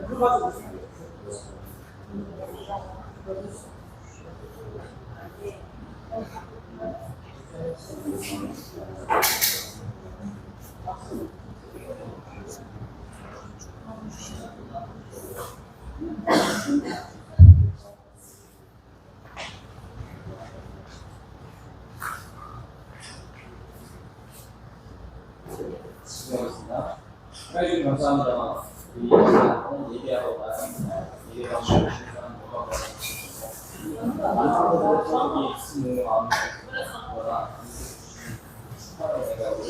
수고하셨습니다. 하나님 감사합니다. 우리 예배하러 가서 예배하고 싶은 사람 뭐가 여기 있는 마음을 보라. 내가 우리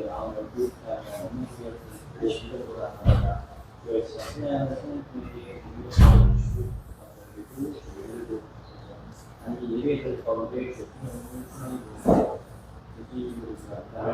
마음을 구입하여 없는 수였을 진료보다 하나가 그것이 신뢰하는 성도에게 공유하여 주시고 그리고 아니 예배될 가운데 교통을 하나님으로 예기로 나를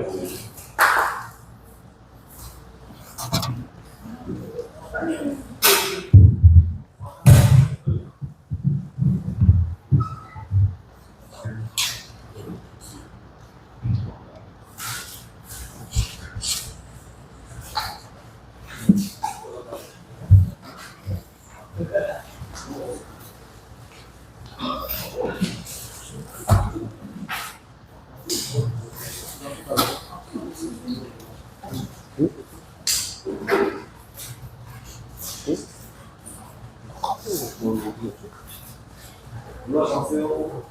올라가세요.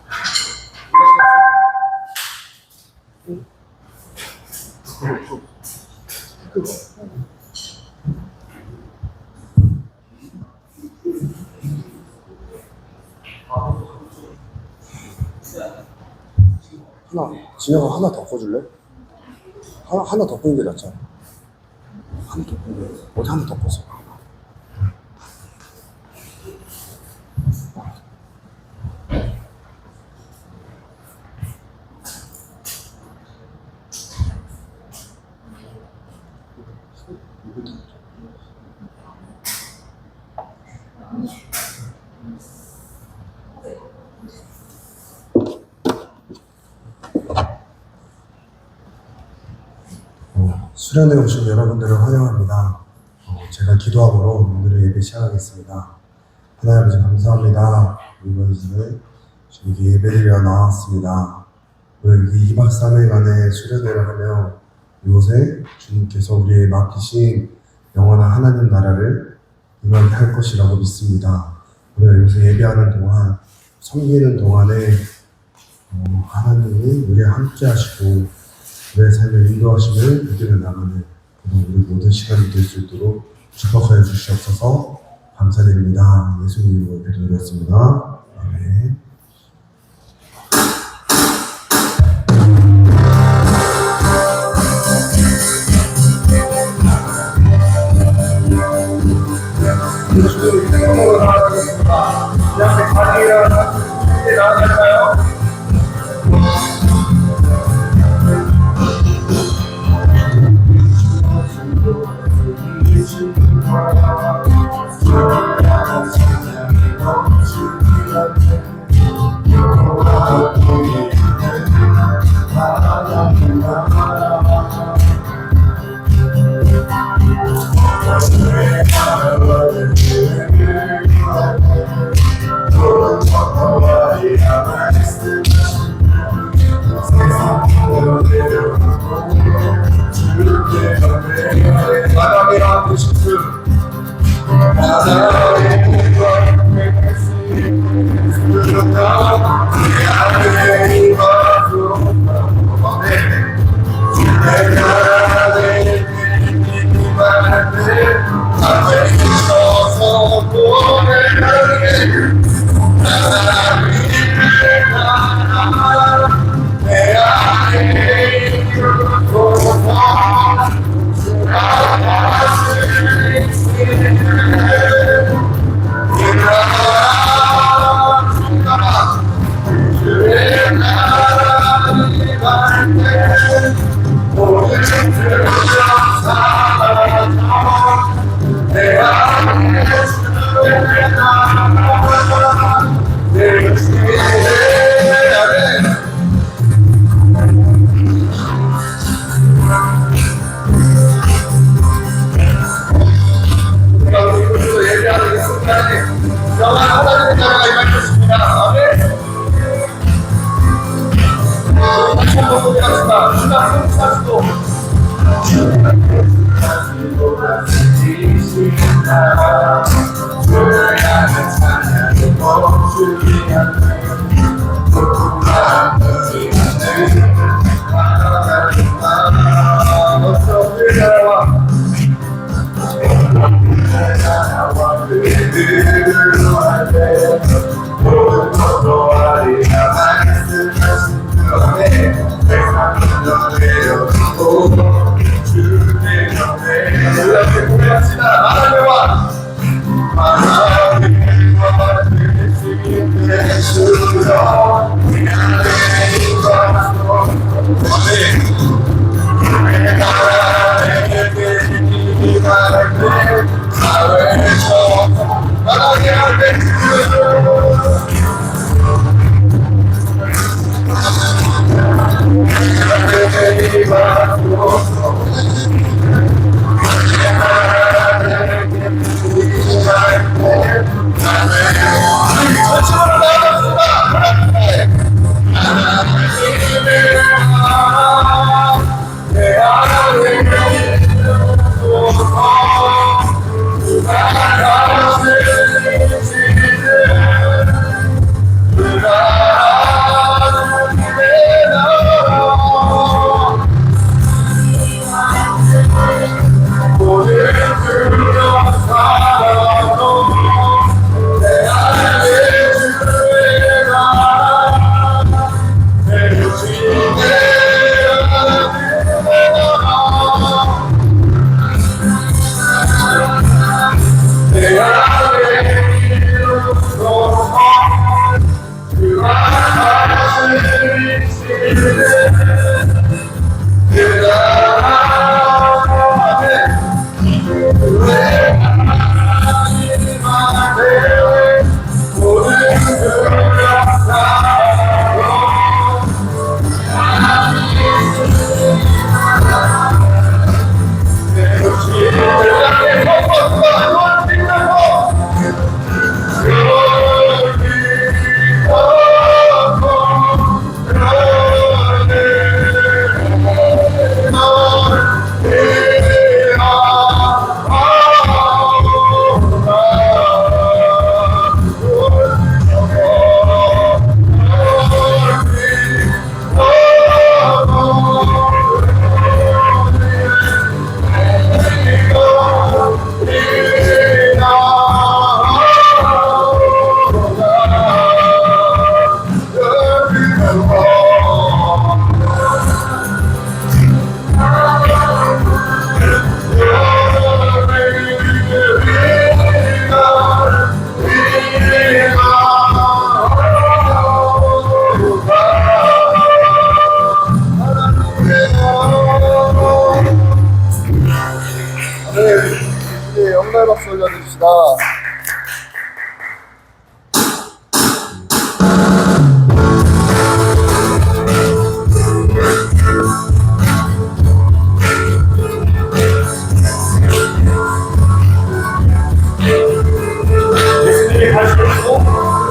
진영아 하나 더 꺼줄래? 하나 더 꺼는 게 낫잖아. 하나 더 꺼는 게 어디 하나 더 꺼서. 수련회 오신 여러분들을 환영합니다. 제가 기도함으로 오늘의 예배 시작하겠습니다. 하나님 아버지 감사합니다. 이번 집에 저기 예배드리러 나왔습니다. 오늘 이 2박 3일간의 수련회를 하며 이곳에 주님께서 우리에게 맡기신 영원한 하나님 나라를 이루게 할 것이라고 믿습니다. 우리가 여기서 예배하는 동안, 섬기는 동안에 하나님이 우리와 함께 하시고 우리의 삶을 인도하심을 믿으며 나가는 우리 모든 시간이 될 수 있도록 축복하여 주시옵소서. 감사드립니다. 예수님으로 기도드렸습니다. 아멘. 영광의 박수 올려주시다. 예수님이 가시고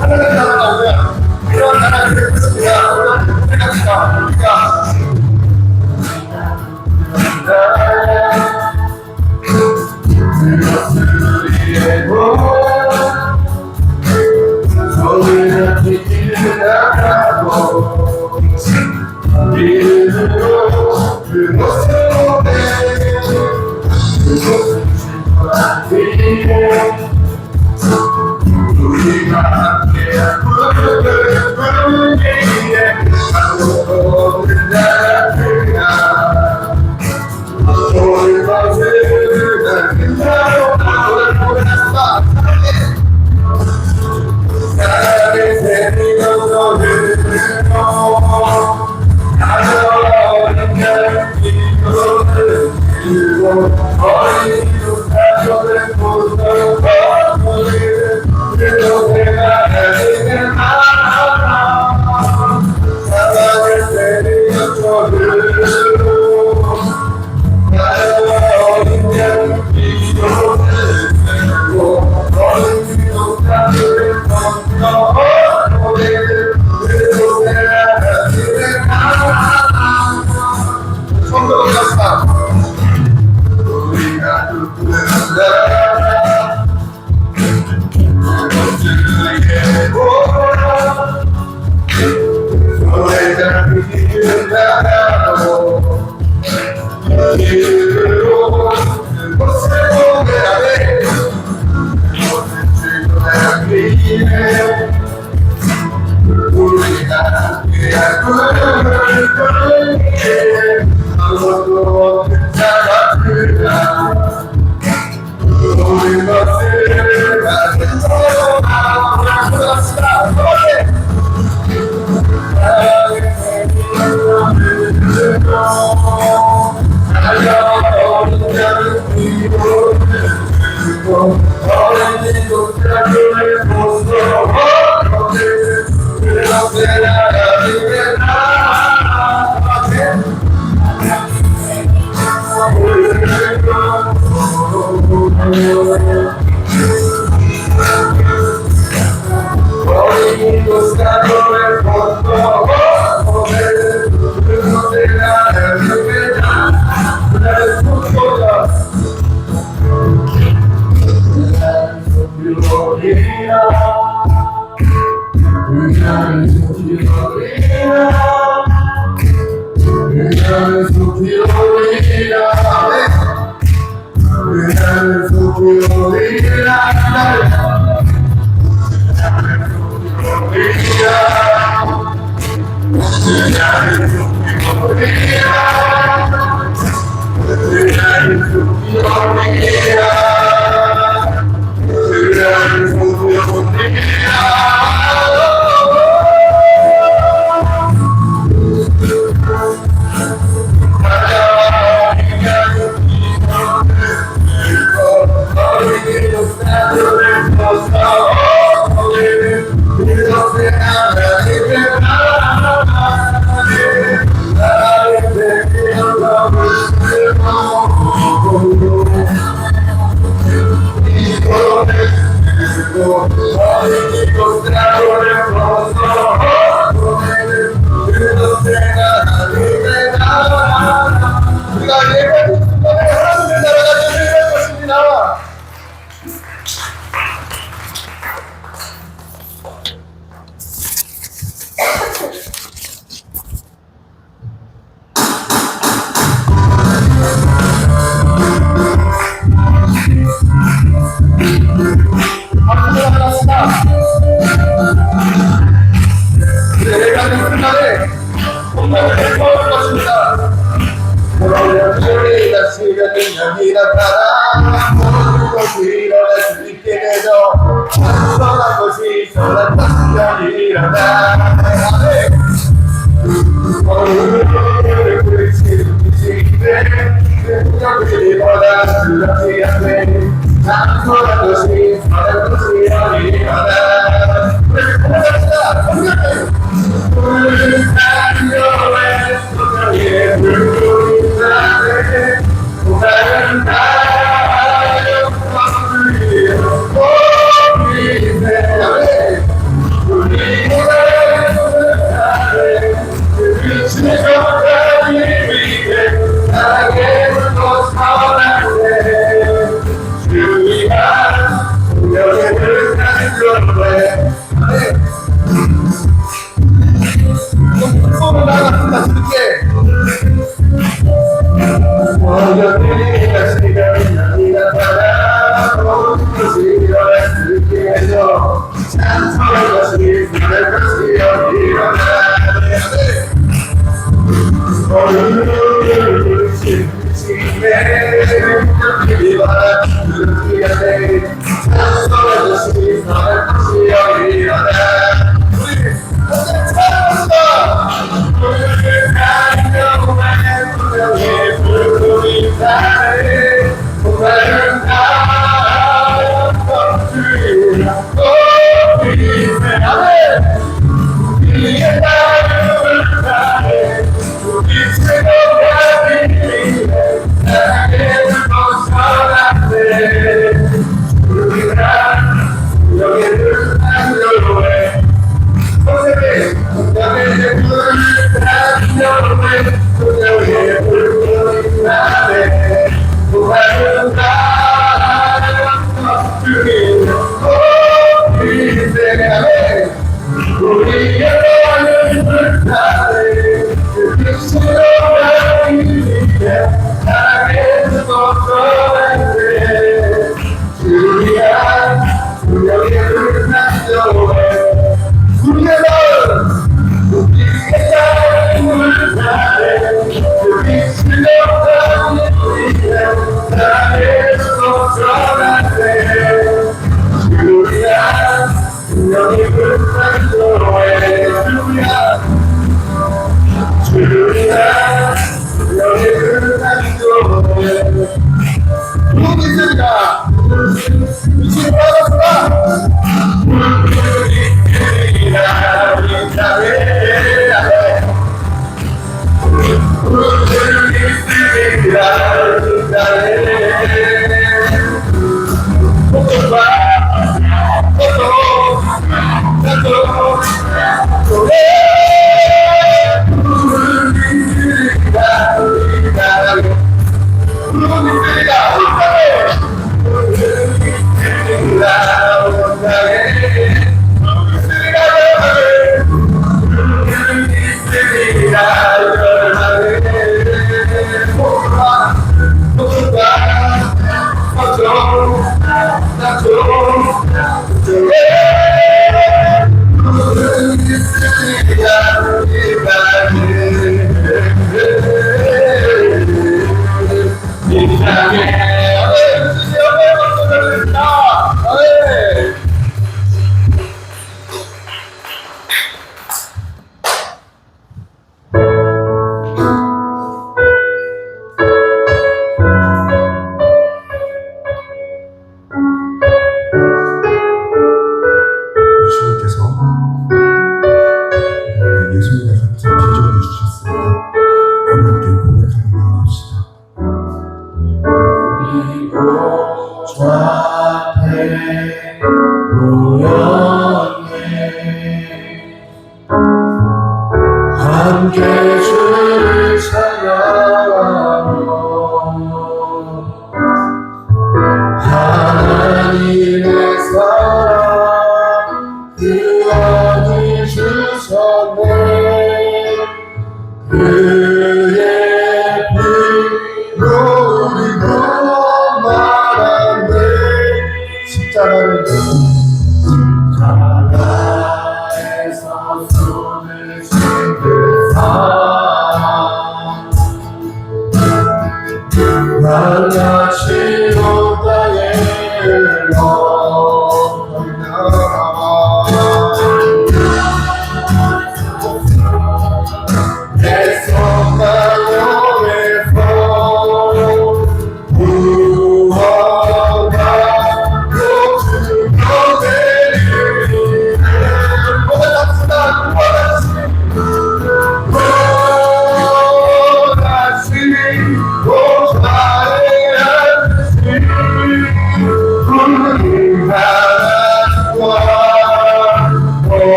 하나님 나라가 오면 이런 나라를 우리가 생각합니다. 우리가 길로 그곳을 보내야 돼 그곳을 즐거워야 우리가 그냥 꿈을 꾸기에 아무것도 없는 자가들아 모든 것을 가진 서로가 그렇습니다 달려오는 자는 위로 들고 어린 곳들을 보소 그렇게 나가리겠다 어린 곳들을 보소 그렇게 나가리겠다 나를 속도다 나를 속도리라 나를 속도리라 나를 속도리라 나를 속도리라 우리가 예배를 하나님의 나라가 되는 것입니다. 내가 그 날에 온몸을 해먹을 것입니다. 우리가 시간이 여기 나타나 모든 것이 일어날 수 있게 되죠. 선한 것이 선한 것이 일어나 오늘을 부딪히는데 여기보다 그렇지 않네 선한 것이 선한 것이 일어나 우리 고맙습니다. 우리는 달려의 소명의 불꽃이 나네 우리는 달려의 소명의 불꽃이 나네 우리는 달려의 빛이 정답이 위해 나에게 불꽃 사랑해 주의가 여기를 달려해 꿈을 나갔습니다. 줄게 원년들이가 시간이 나니가 따라 모든 것이 일어날 수 있게 해줘 찬송의 것이 부를 것이 일어나네 오늘을 부르심에 여기 바라 그렇게 하네 찬송의 것이 부를 것이 일어나 우리 함께 찬양합니다. 오늘을 달려오는 소명의 불꽃이 나네 오늘은 달려주리라 우리의 나네 우리의 나를 나네 우리 최고가 비리네 나에게 불꽃 전하네 떠날 때 주야 주님의 불난 교회 우리는 우리의 삶을 사네 우리 실력한 우리는 나에서 떠날 때 주야 주님의 불난 교회 주야 주님의 불난 교회 누구 있습니까? 미친 받았습니다. 예수님과 같은 비전을 주셨습니다. 함께 고백하는 마음 합시다. 이곳 앞에 모였네 함께 주를 찬양하며 하나님의 사랑 그 안을 주셨네 그의 피로 우리도 말하네 십자가를 십자가에서 손을 씻는 사랑 만나지 못하게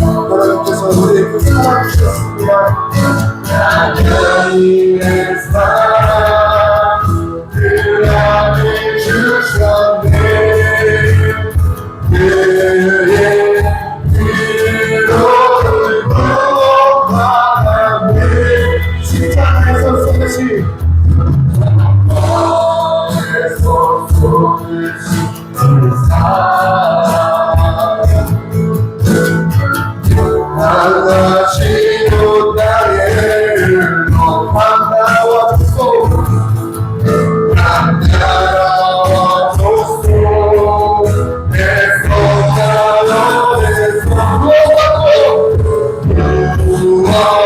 하나님께서 우리에게 사랑 주셨습니다. 하나님의 사랑 그 안을 주셨네 그의 피로 구원하네 십자가에서 쏟으신 십자가에서 쏟으신 사랑 하나씩 나를 만나와줬소 만나와줬소 내 손가락에서 구원받고 주여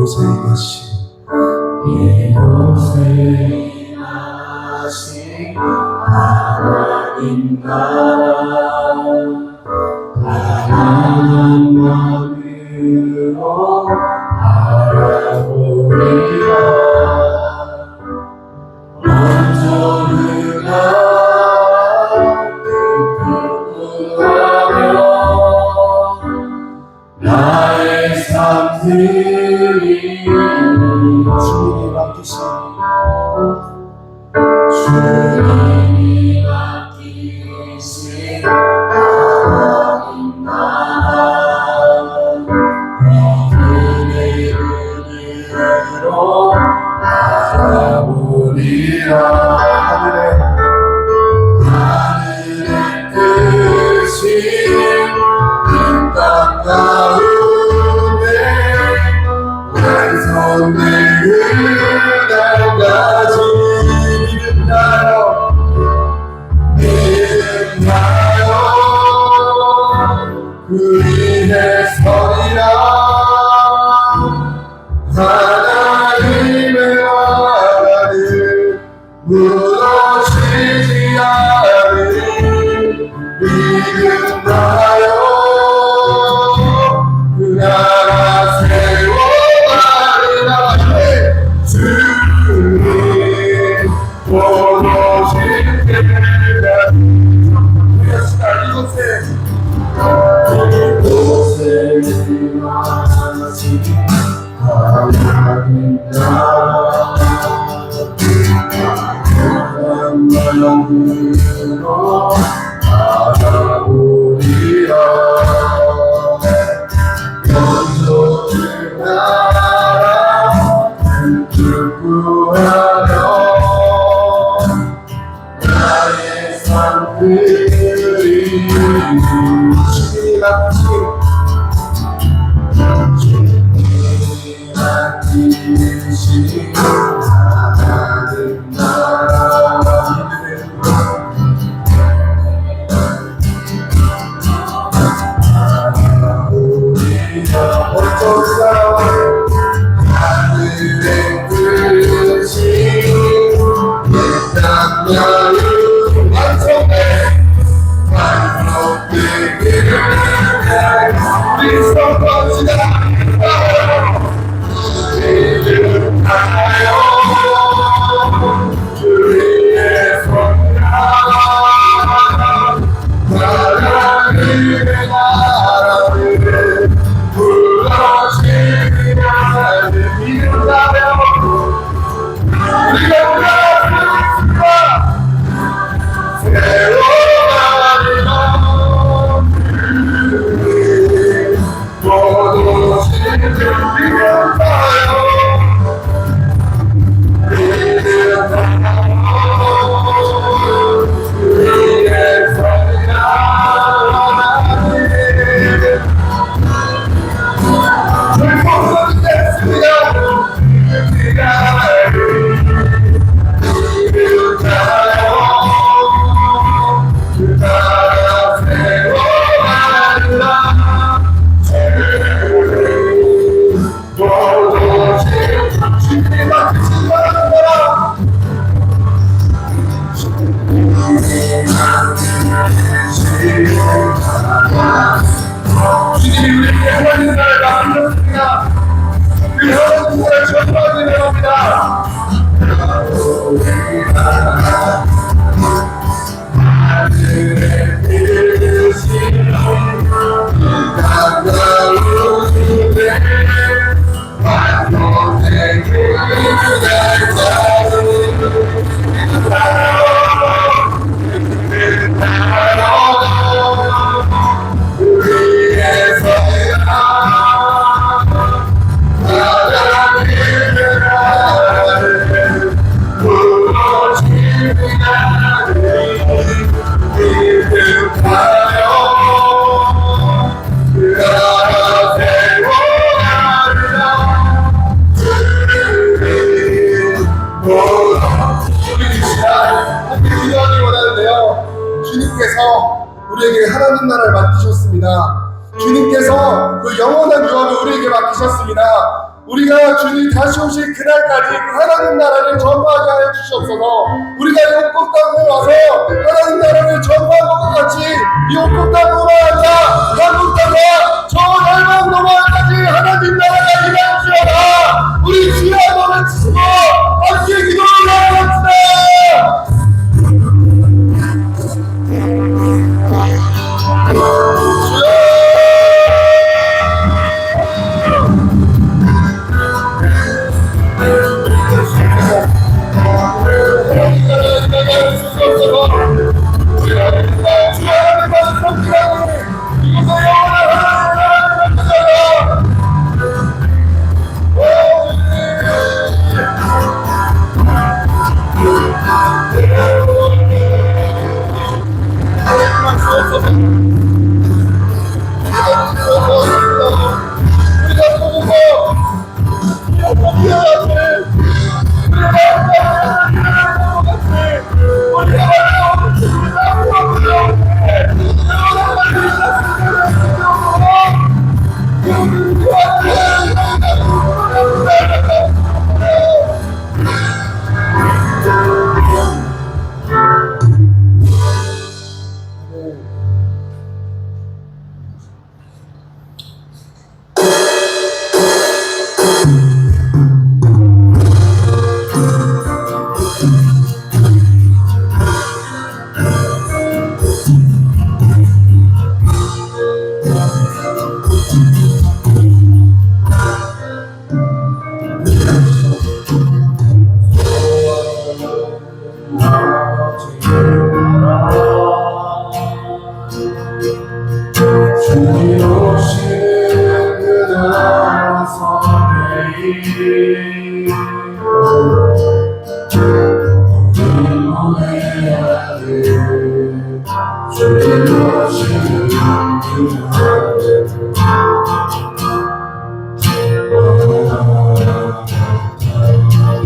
이곳에 임하신 이곳에 임하신 하나님 나라 가난한 마음으로 바라보리라 먼저 그가 뜻하며 나의 삶들이 주님이 맡기신 주님이 맡기신 하나님 나라 그의 은혜로 바라보리라 하늘의 뜻이 이 땅 가운데 완성될 그날까지 믿음나요 믿음나요 그 위에 서리라 하나님의 나라를 무너지지 않으리 믿음나요 그 나라 세워가리라 주님 보너신 때가 이곳에 임하신 하나님 나라 강한 마음으로 바라보리라 먼저 그 나라 뜻 구하며 나의 삶들이 주님이 맡기신 하나님 나라 하늘의 뜻이 내 땅 나를 완성해 완성되기를 그리스도 것이다 믿음하여 주의 손가락 하나님의 나라를 불러주시는 믿음하며 우리가 불러주시니까 세워가리라 모두 신을 믿음하여 우리의 선이라 주님이 우리에게 하나님 나라를 만들었습니다. 그 하나님 나라를 전파하는 내용입니다. 하늘의 뜻이 이 땅 가운데 완성된 그날까지 우리에게 하나님 나라를 맡기셨습니다. 주님께서 그 영원한 유업을 우리에게 맡기셨습니다. 우리가 주님 다시 오실 그날까지 그 하나님 나라를 전파하게 하여 주시옵소서. 우리가 이 온국 땅에 와서 하나님 나라를 전파한 것과 같이 이 온국 땅으로 말하자 한국 땅과 저 열방 너머까지 하나님 나라가 임할지어다. 우리 주여 한번 외치시고 함께 기도를 나갑시다.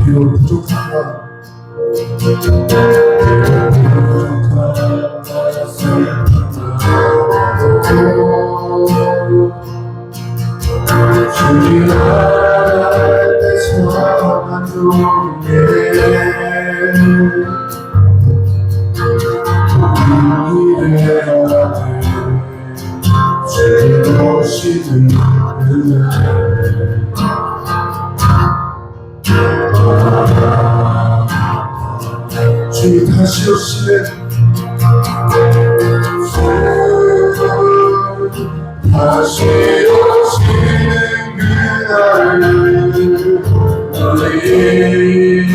비록 부족하면 주님 다시 오시는 다시 오시는 그날을 우리 보게 되리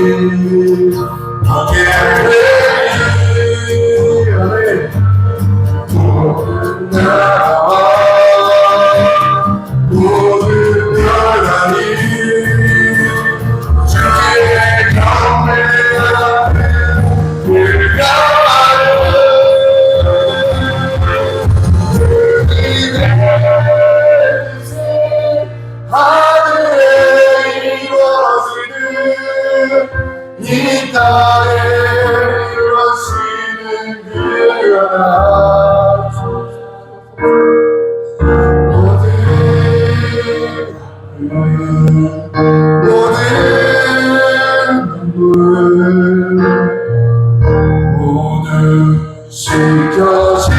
모든 나라와 모든 나라니 주의 경배하는 하늘에 이루어지는 이 땅에 이루어지는 그 나라 모두 씻겨지리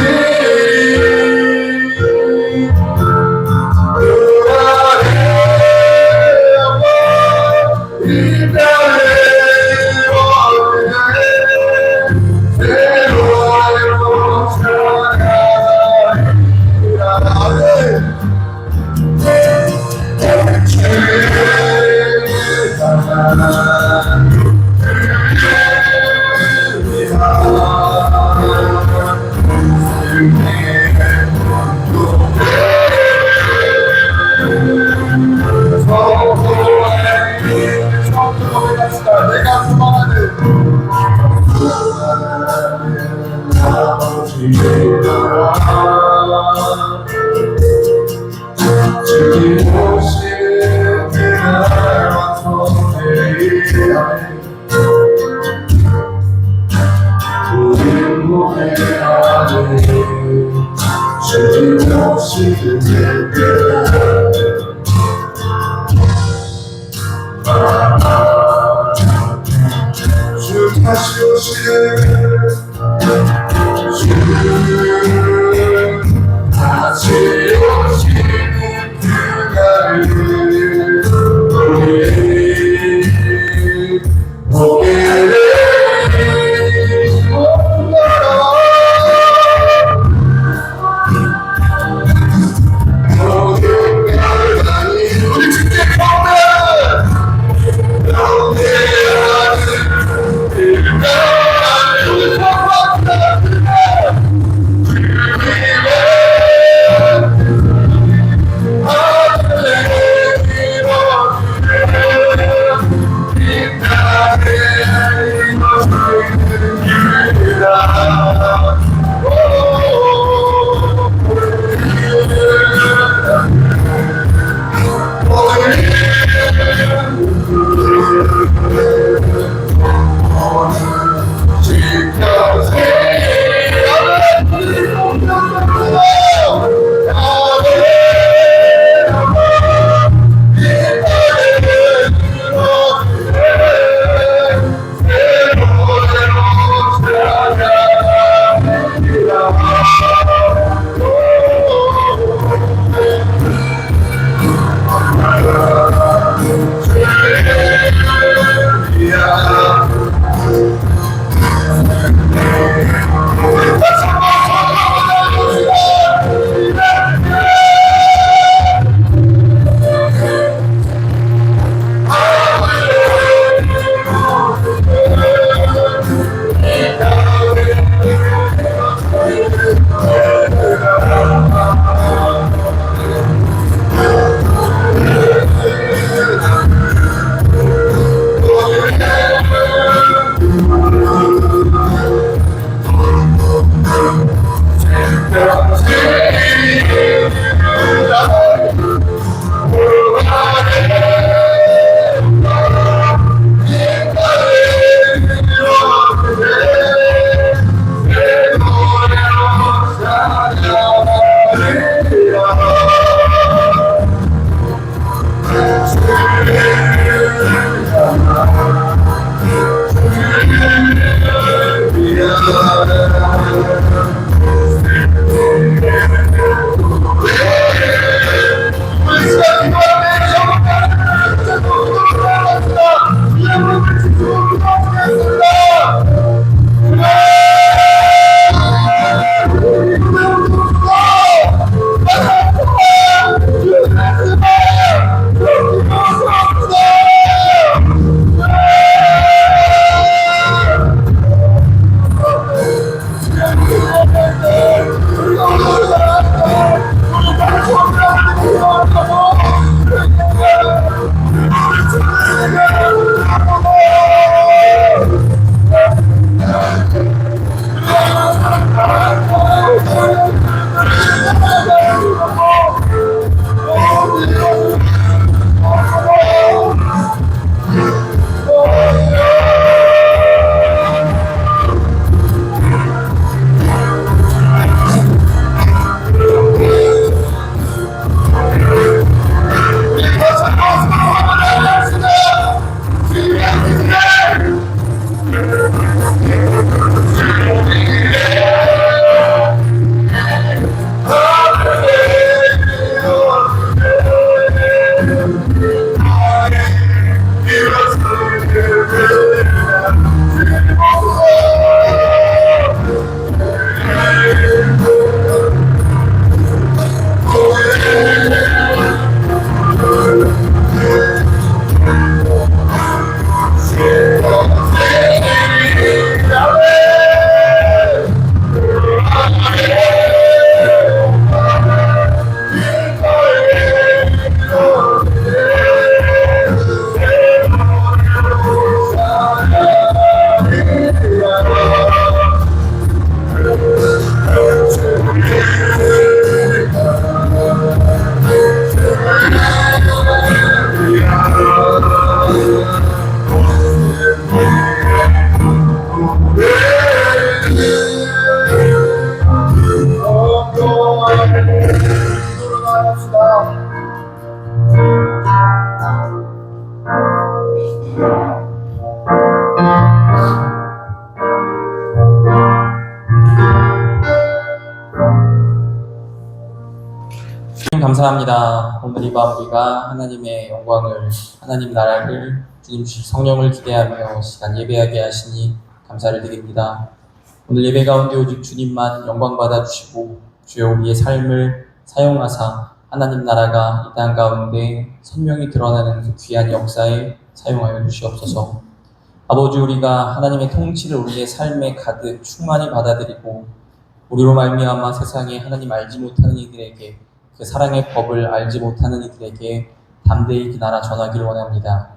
주의 주 다시 오시네 주 다시 오시는 그날을 우리 보게 우리 주께 Oh 감사합니다. 오늘 이 밤 우리가 하나님의 영광을, 하나님 나라를, 주님 주실 성령을 기대하며 시간 예배하게 하시니 감사를 드립니다. 오늘 예배 가운데 오직 주님만 영광 받아 주시고 주여 우리의 삶을 사용하사 하나님 나라가 이 땅 가운데 선명히 드러나는 그 귀한 역사에 사용하여 주시옵소서. 아버지, 우리가 하나님의 통치를 우리의 삶에 가득 충만히 받아들이고 우리로 말미암아 세상에 하나님 알지 못하는 이들에게, 그 사랑의 법을 알지 못하는 이들에게 담대히 그 나라 전하기를 원합니다.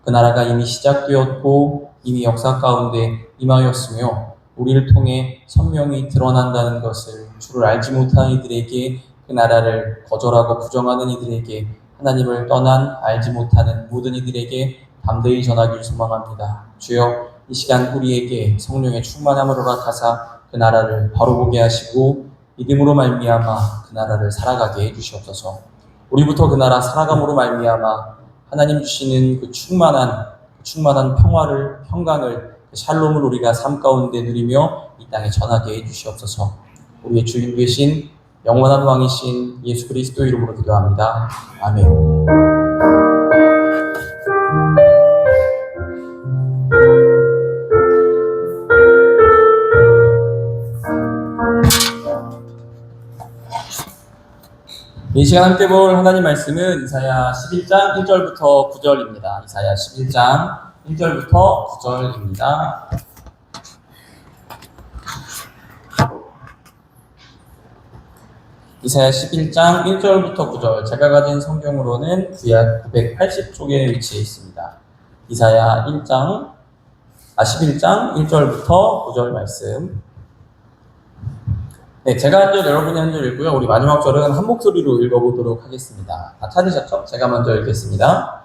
그 나라가 이미 시작되었고 이미 역사 가운데 임하였으며 우리를 통해 선명히 드러난다는 것을 주를 알지 못하는 이들에게, 그 나라를 거절하고 부정하는 이들에게, 하나님을 떠난 알지 못하는 모든 이들에게 담대히 전하기를 소망합니다. 주여, 이 시간 우리에게 성령의 충만함을 허락하사 그 나라를 바로 보게 하시고 믿음으로 말미암아 그 나라를 살아가게 해주시옵소서. 우리부터 그 나라 살아감으로 말미암아 하나님 주시는 그 충만한 평화를, 평강을, 그 샬롬을 우리가 삶 가운데 누리며 이 땅에 전하게 해주시옵소서. 우리의 주인 되신 영원한 왕이신 예수 그리스도 이름으로 기도합니다. 아멘. 이 시간 함께 볼 하나님 말씀은 이사야 11장 1절부터 9절입니다. 이사야 11장 1절부터 9절입니다. 이사야 11장 1절부터 9절, 제가 가진 성경으로는 구약 980쪽에 위치해 있습니다. 이사야 11장 1절부터 9절 말씀. 네, 제가 한 절, 여러분이 한 절 읽고요. 우리 마지막 절은 한 목소리로 읽어보도록 하겠습니다. 다 찾으셨죠? 제가 먼저 읽겠습니다.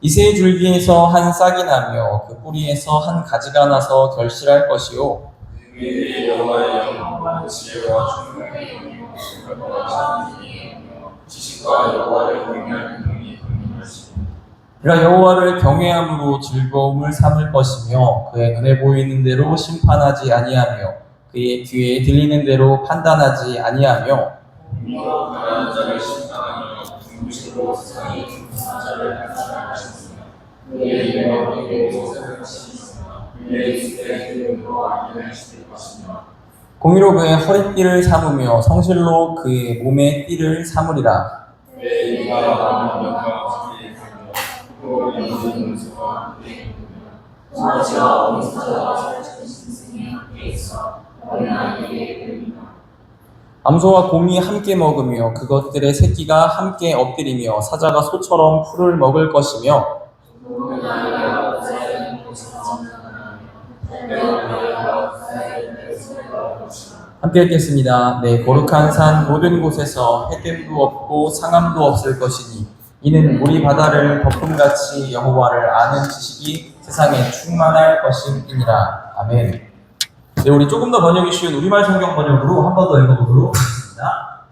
이새의 줄기에서 한 싹이 나며 그 뿌리에서 한 가지가 나서 결실할 것이요. 그의 여호와의 영광, 지혜와 충만의 지식과 여호와를 경외하는 능이 강림하시니 그가 여호와를 경외함으로 즐거움을 삼을 것이며 그의 눈에 보이는 대로 심판하지 아니하며 그의 귀에 들리는 대로 판단하지 아니하며 공의로 가난한 자를 심판하며 중심으로 세상의 중심한 자를 하시며 그의 이름으로 모세를 하시며 그의 주의 이름으로 안내하실 것이며 공의로 그의 허리띠를 삼으며 성실로 그의 몸의 띠를 삼으리라. 그의 이가 남은 영광 주의 이름으로 또 영원한 은수와 함께 있으며 성화지와 원수자와 자신승이 함께 있어 암소와 곰이 함께 먹으며 그것들의 새끼가 함께 엎드리며 사자가 소처럼 풀을 먹을 것이며 함께 읽겠습니다. 네, 거룩한 산 모든 곳에서 해됨도 없고 상함도 없을 것이니 이는 우리 바다를 덮음같이 여호와를 아는 지식이 세상에 충만할 것임이니라. 아멘. 네, 우리 조금 더 번역이 쉬운 우리말 성경 번역으로 한 번 더 읽어보도록 하겠습니다.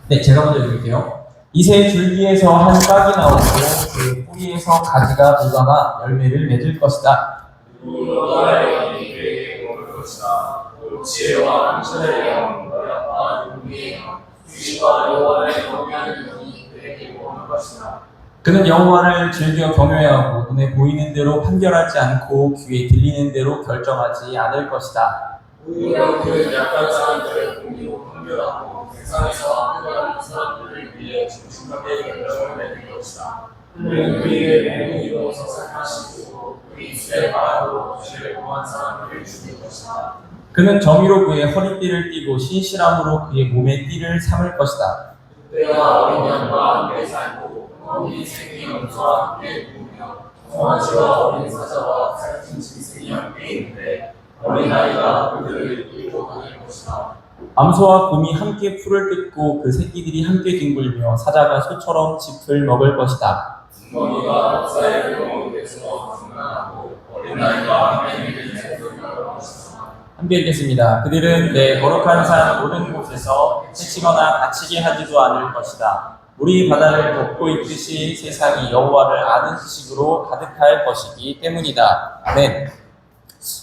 네, 제가 먼저 읽을게요. 이새 줄기에서 한 싹이 나오고 그 뿌리에서 가지가 돋아나 열매를 맺을 것이다. 여호와의 영이 그에게 오를 것이다. 지혜와 안전의 영, 노력과 용기의 영, 주시와 여호와의 경외하는 영이 그에게 오를 것이다. 그는 여호와를 즐겨 경외하고 눈에 보이는 대로 판결하지 않고 귀에 들리는 대로 결정하지 않을 것이다. 오히려 그는 약한 사람들을 공의로 판결하고 세상에서 합격하는 사람들을 위해 중심하게 결정을 내릴 것이다. 그는 그의 맹의로 서사하시고 그 입술의 바람으로 죄를 범한 사람들을 죽일 것이다. 그는 정의로 그의 허리띠를 띠고 신실함으로 그의 몸의 띠를 삼을 것이다. 그때와 어린 양과 함께 살고 거기 생긴 염소와 함께 누우며 송아지와 어린 사자와 살찐 짐승이 함께 있는데 어린아이가 그들을 이끌고 다닐 것이다. 암소와 곰이 함께 풀을 뜯고 그 새끼들이 함께 뒹굴며 사자가 소처럼 짚을 먹을 것이다. 둥덩이가 역사의 영웅에서 중간하고 어린아이가 함께 있는 새들이 먹을 것이다. 함께 읽겠습니다. 그들은 내 거룩한 산 모든 곳에서 해치거나 다치게 하지도 않을 것이다. 우리 바다를 덮고 있듯이 세상이 여호와를 아는 지식으로 가득할 것이기 때문이다. 아멘.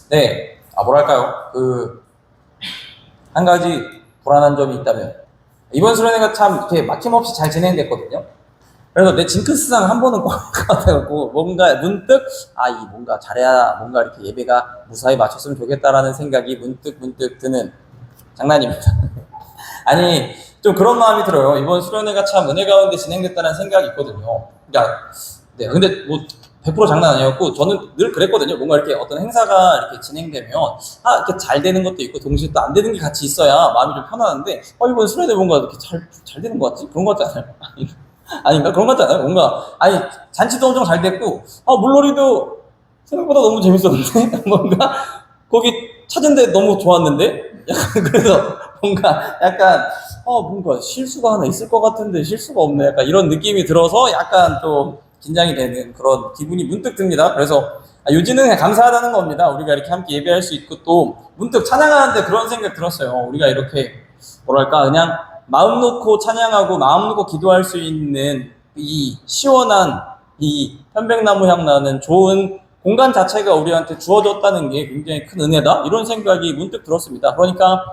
네, 뭐랄까요? 한 가지 불안한 점이 있다면 이번 수련회가 참 이렇게 막힘없이 잘 진행됐거든요. 그래서 내 징크스상 한 번은 ቋ것 같아갖고 뭔가 문득 이 뭔가 잘해야 뭔가 이렇게 예배가 무사히 마쳤으면 좋겠다라는 생각이 문득 드는 장난입니다. 아니 좀 그런 마음이 들어요. 이번 수련회가 참 은혜 가운데 진행됐다는 생각이 있거든요. 그러니까 네 근데 뭐 100% 장난 아니었고 저는 늘 그랬거든요. 뭔가 이렇게 어떤 행사가 이렇게 진행되면 이렇게 잘 되는 것도 있고 동시에 또 안 되는 게 같이 있어야 마음이 좀 편안한데 이번 수련회 뭔가 이렇게 잘 되는 것 같지? 그런 것 같지 않아요? 아닌가? 그런 것 같지 않아요? 뭔가 잔치도 엄청 잘 됐고 물놀이도 생각보다 너무 재밌었는데 뭔가 거기 찾은데 너무 좋았는데 약간 그래서 뭔가 약간 뭔가 실수가 하나 있을 것 같은데 실수가 없네 약간 이런 느낌이 들어서 약간 좀 긴장이 되는 그런 기분이 문득 듭니다. 그래서 요지는 그냥 감사하다는 겁니다. 우리가 이렇게 함께 예배할 수 있고 또 문득 찬양하는데 그런 생각 들었어요. 우리가 이렇게 뭐랄까 그냥 마음 놓고 찬양하고 마음 놓고 기도할 수 있는 이 시원한 이 편백나무 향 나는 좋은 공간 자체가 우리한테 주어졌다는 게 굉장히 큰 은혜다 이런 생각이 문득 들었습니다. 그러니까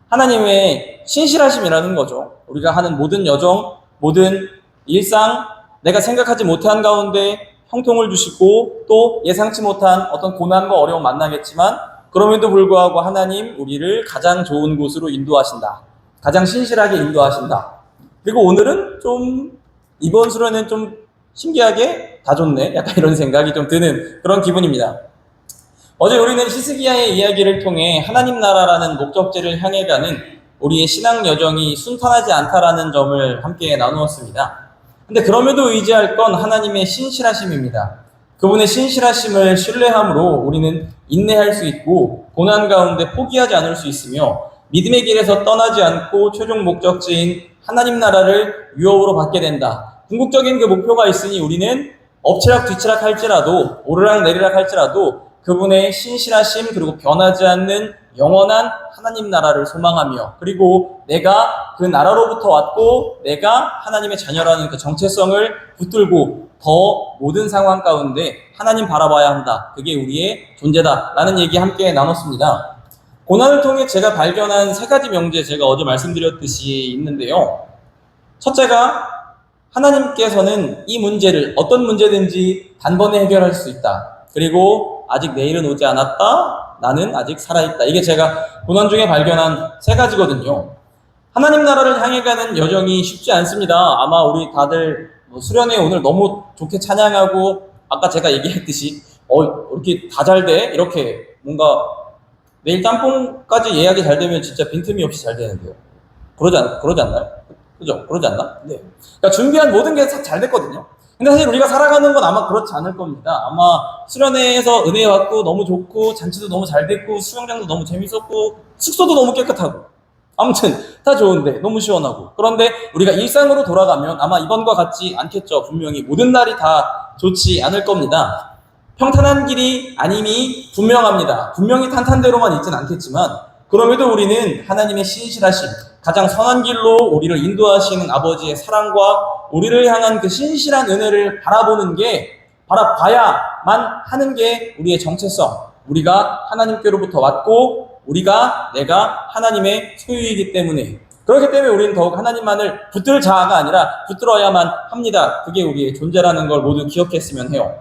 하나님의 신실하심이라는 거죠. 우리가 하는 모든 여정, 모든 일상 내가 생각하지 못한 가운데 형통을 주시고 또 예상치 못한 어떤 고난과 어려움 만나겠지만 그럼에도 불구하고 하나님 우리를 가장 좋은 곳으로 인도하신다. 가장 신실하게 인도하신다. 그리고 오늘은 좀 이번 수련은 좀 신기하게 다 좋네. 약간 이런 생각이 좀 드는 그런 기분입니다. 어제 우리는 히스기야의 이야기를 통해 하나님 나라라는 목적지를 향해 가는 우리의 신앙 여정이 순탄하지 않다라는 점을 함께 나누었습니다. 근데 그럼에도 의지할 건 하나님의 신실하심입니다. 그분의 신실하심을 신뢰함으로 우리는 인내할 수 있고 고난 가운데 포기하지 않을 수 있으며 믿음의 길에서 떠나지 않고 최종 목적지인 하나님 나라를 유업으로 받게 된다. 궁극적인 그 목표가 있으니 우리는 엎치락 뒤치락 할지라도 오르락 내리락 할지라도 그분의 신실하심 그리고 변하지 않는 영원한 하나님 나라를 소망하며 그리고 내가 그 나라로부터 왔고 내가 하나님의 자녀라는 그 정체성을 붙들고 더 모든 상황 가운데 하나님 바라봐야 한다. 그게 우리의 존재다라는 얘기 함께 나눴습니다. 고난을 통해 제가 발견한 3가지 명제 제가 어제 말씀드렸듯이 있는데요. 첫째가 하나님께서는 이 문제를 어떤 문제든지 단번에 해결할 수 있다. 그리고 아직 내일은 오지 않았다. 나는 아직 살아있다. 이게 제가 고난 중에 발견한 3가지거든요. 하나님 나라를 향해 가는 여정이 쉽지 않습니다. 아마 우리 다들 수련회 오늘 너무 좋게 찬양하고 아까 제가 얘기했듯이 이렇게 다 잘 돼? 이렇게 뭔가 내일 짬뽕까지 예약이 잘 되면 진짜 빈틈이 없이 잘 되는데요. 그러지 않나요? 그죠? 그러지 않나? 네. 그러니까 준비한 모든 게 잘 됐거든요. 근데 사실 우리가 살아가는 건 아마 그렇지 않을 겁니다. 아마 수련회에서 은혜 받고 너무 좋고 잔치도 너무 잘 됐고 수영장도 너무 재밌었고 숙소도 너무 깨끗하고 아무튼 다 좋은데 너무 시원하고 그런데 우리가 일상으로 돌아가면 아마 이번과 같지 않겠죠. 분명히 모든 날이 다 좋지 않을 겁니다. 평탄한 길이 아님이 분명합니다. 분명히 탄탄대로만 있진 않겠지만 그럼에도 우리는 하나님의 신실하심 가장 선한 길로 우리를 인도하시는 아버지의 사랑과 우리를 향한 그 신실한 은혜를 바라보는 게 바라봐야만 하는 게 우리의 정체성 우리가 하나님께로부터 왔고 내가 하나님의 소유이기 때문에 그렇기 때문에 우리는 더욱 하나님만을 붙들 자아가 아니라 붙들어야만 합니다. 그게 우리의 존재라는 걸 모두 기억했으면 해요.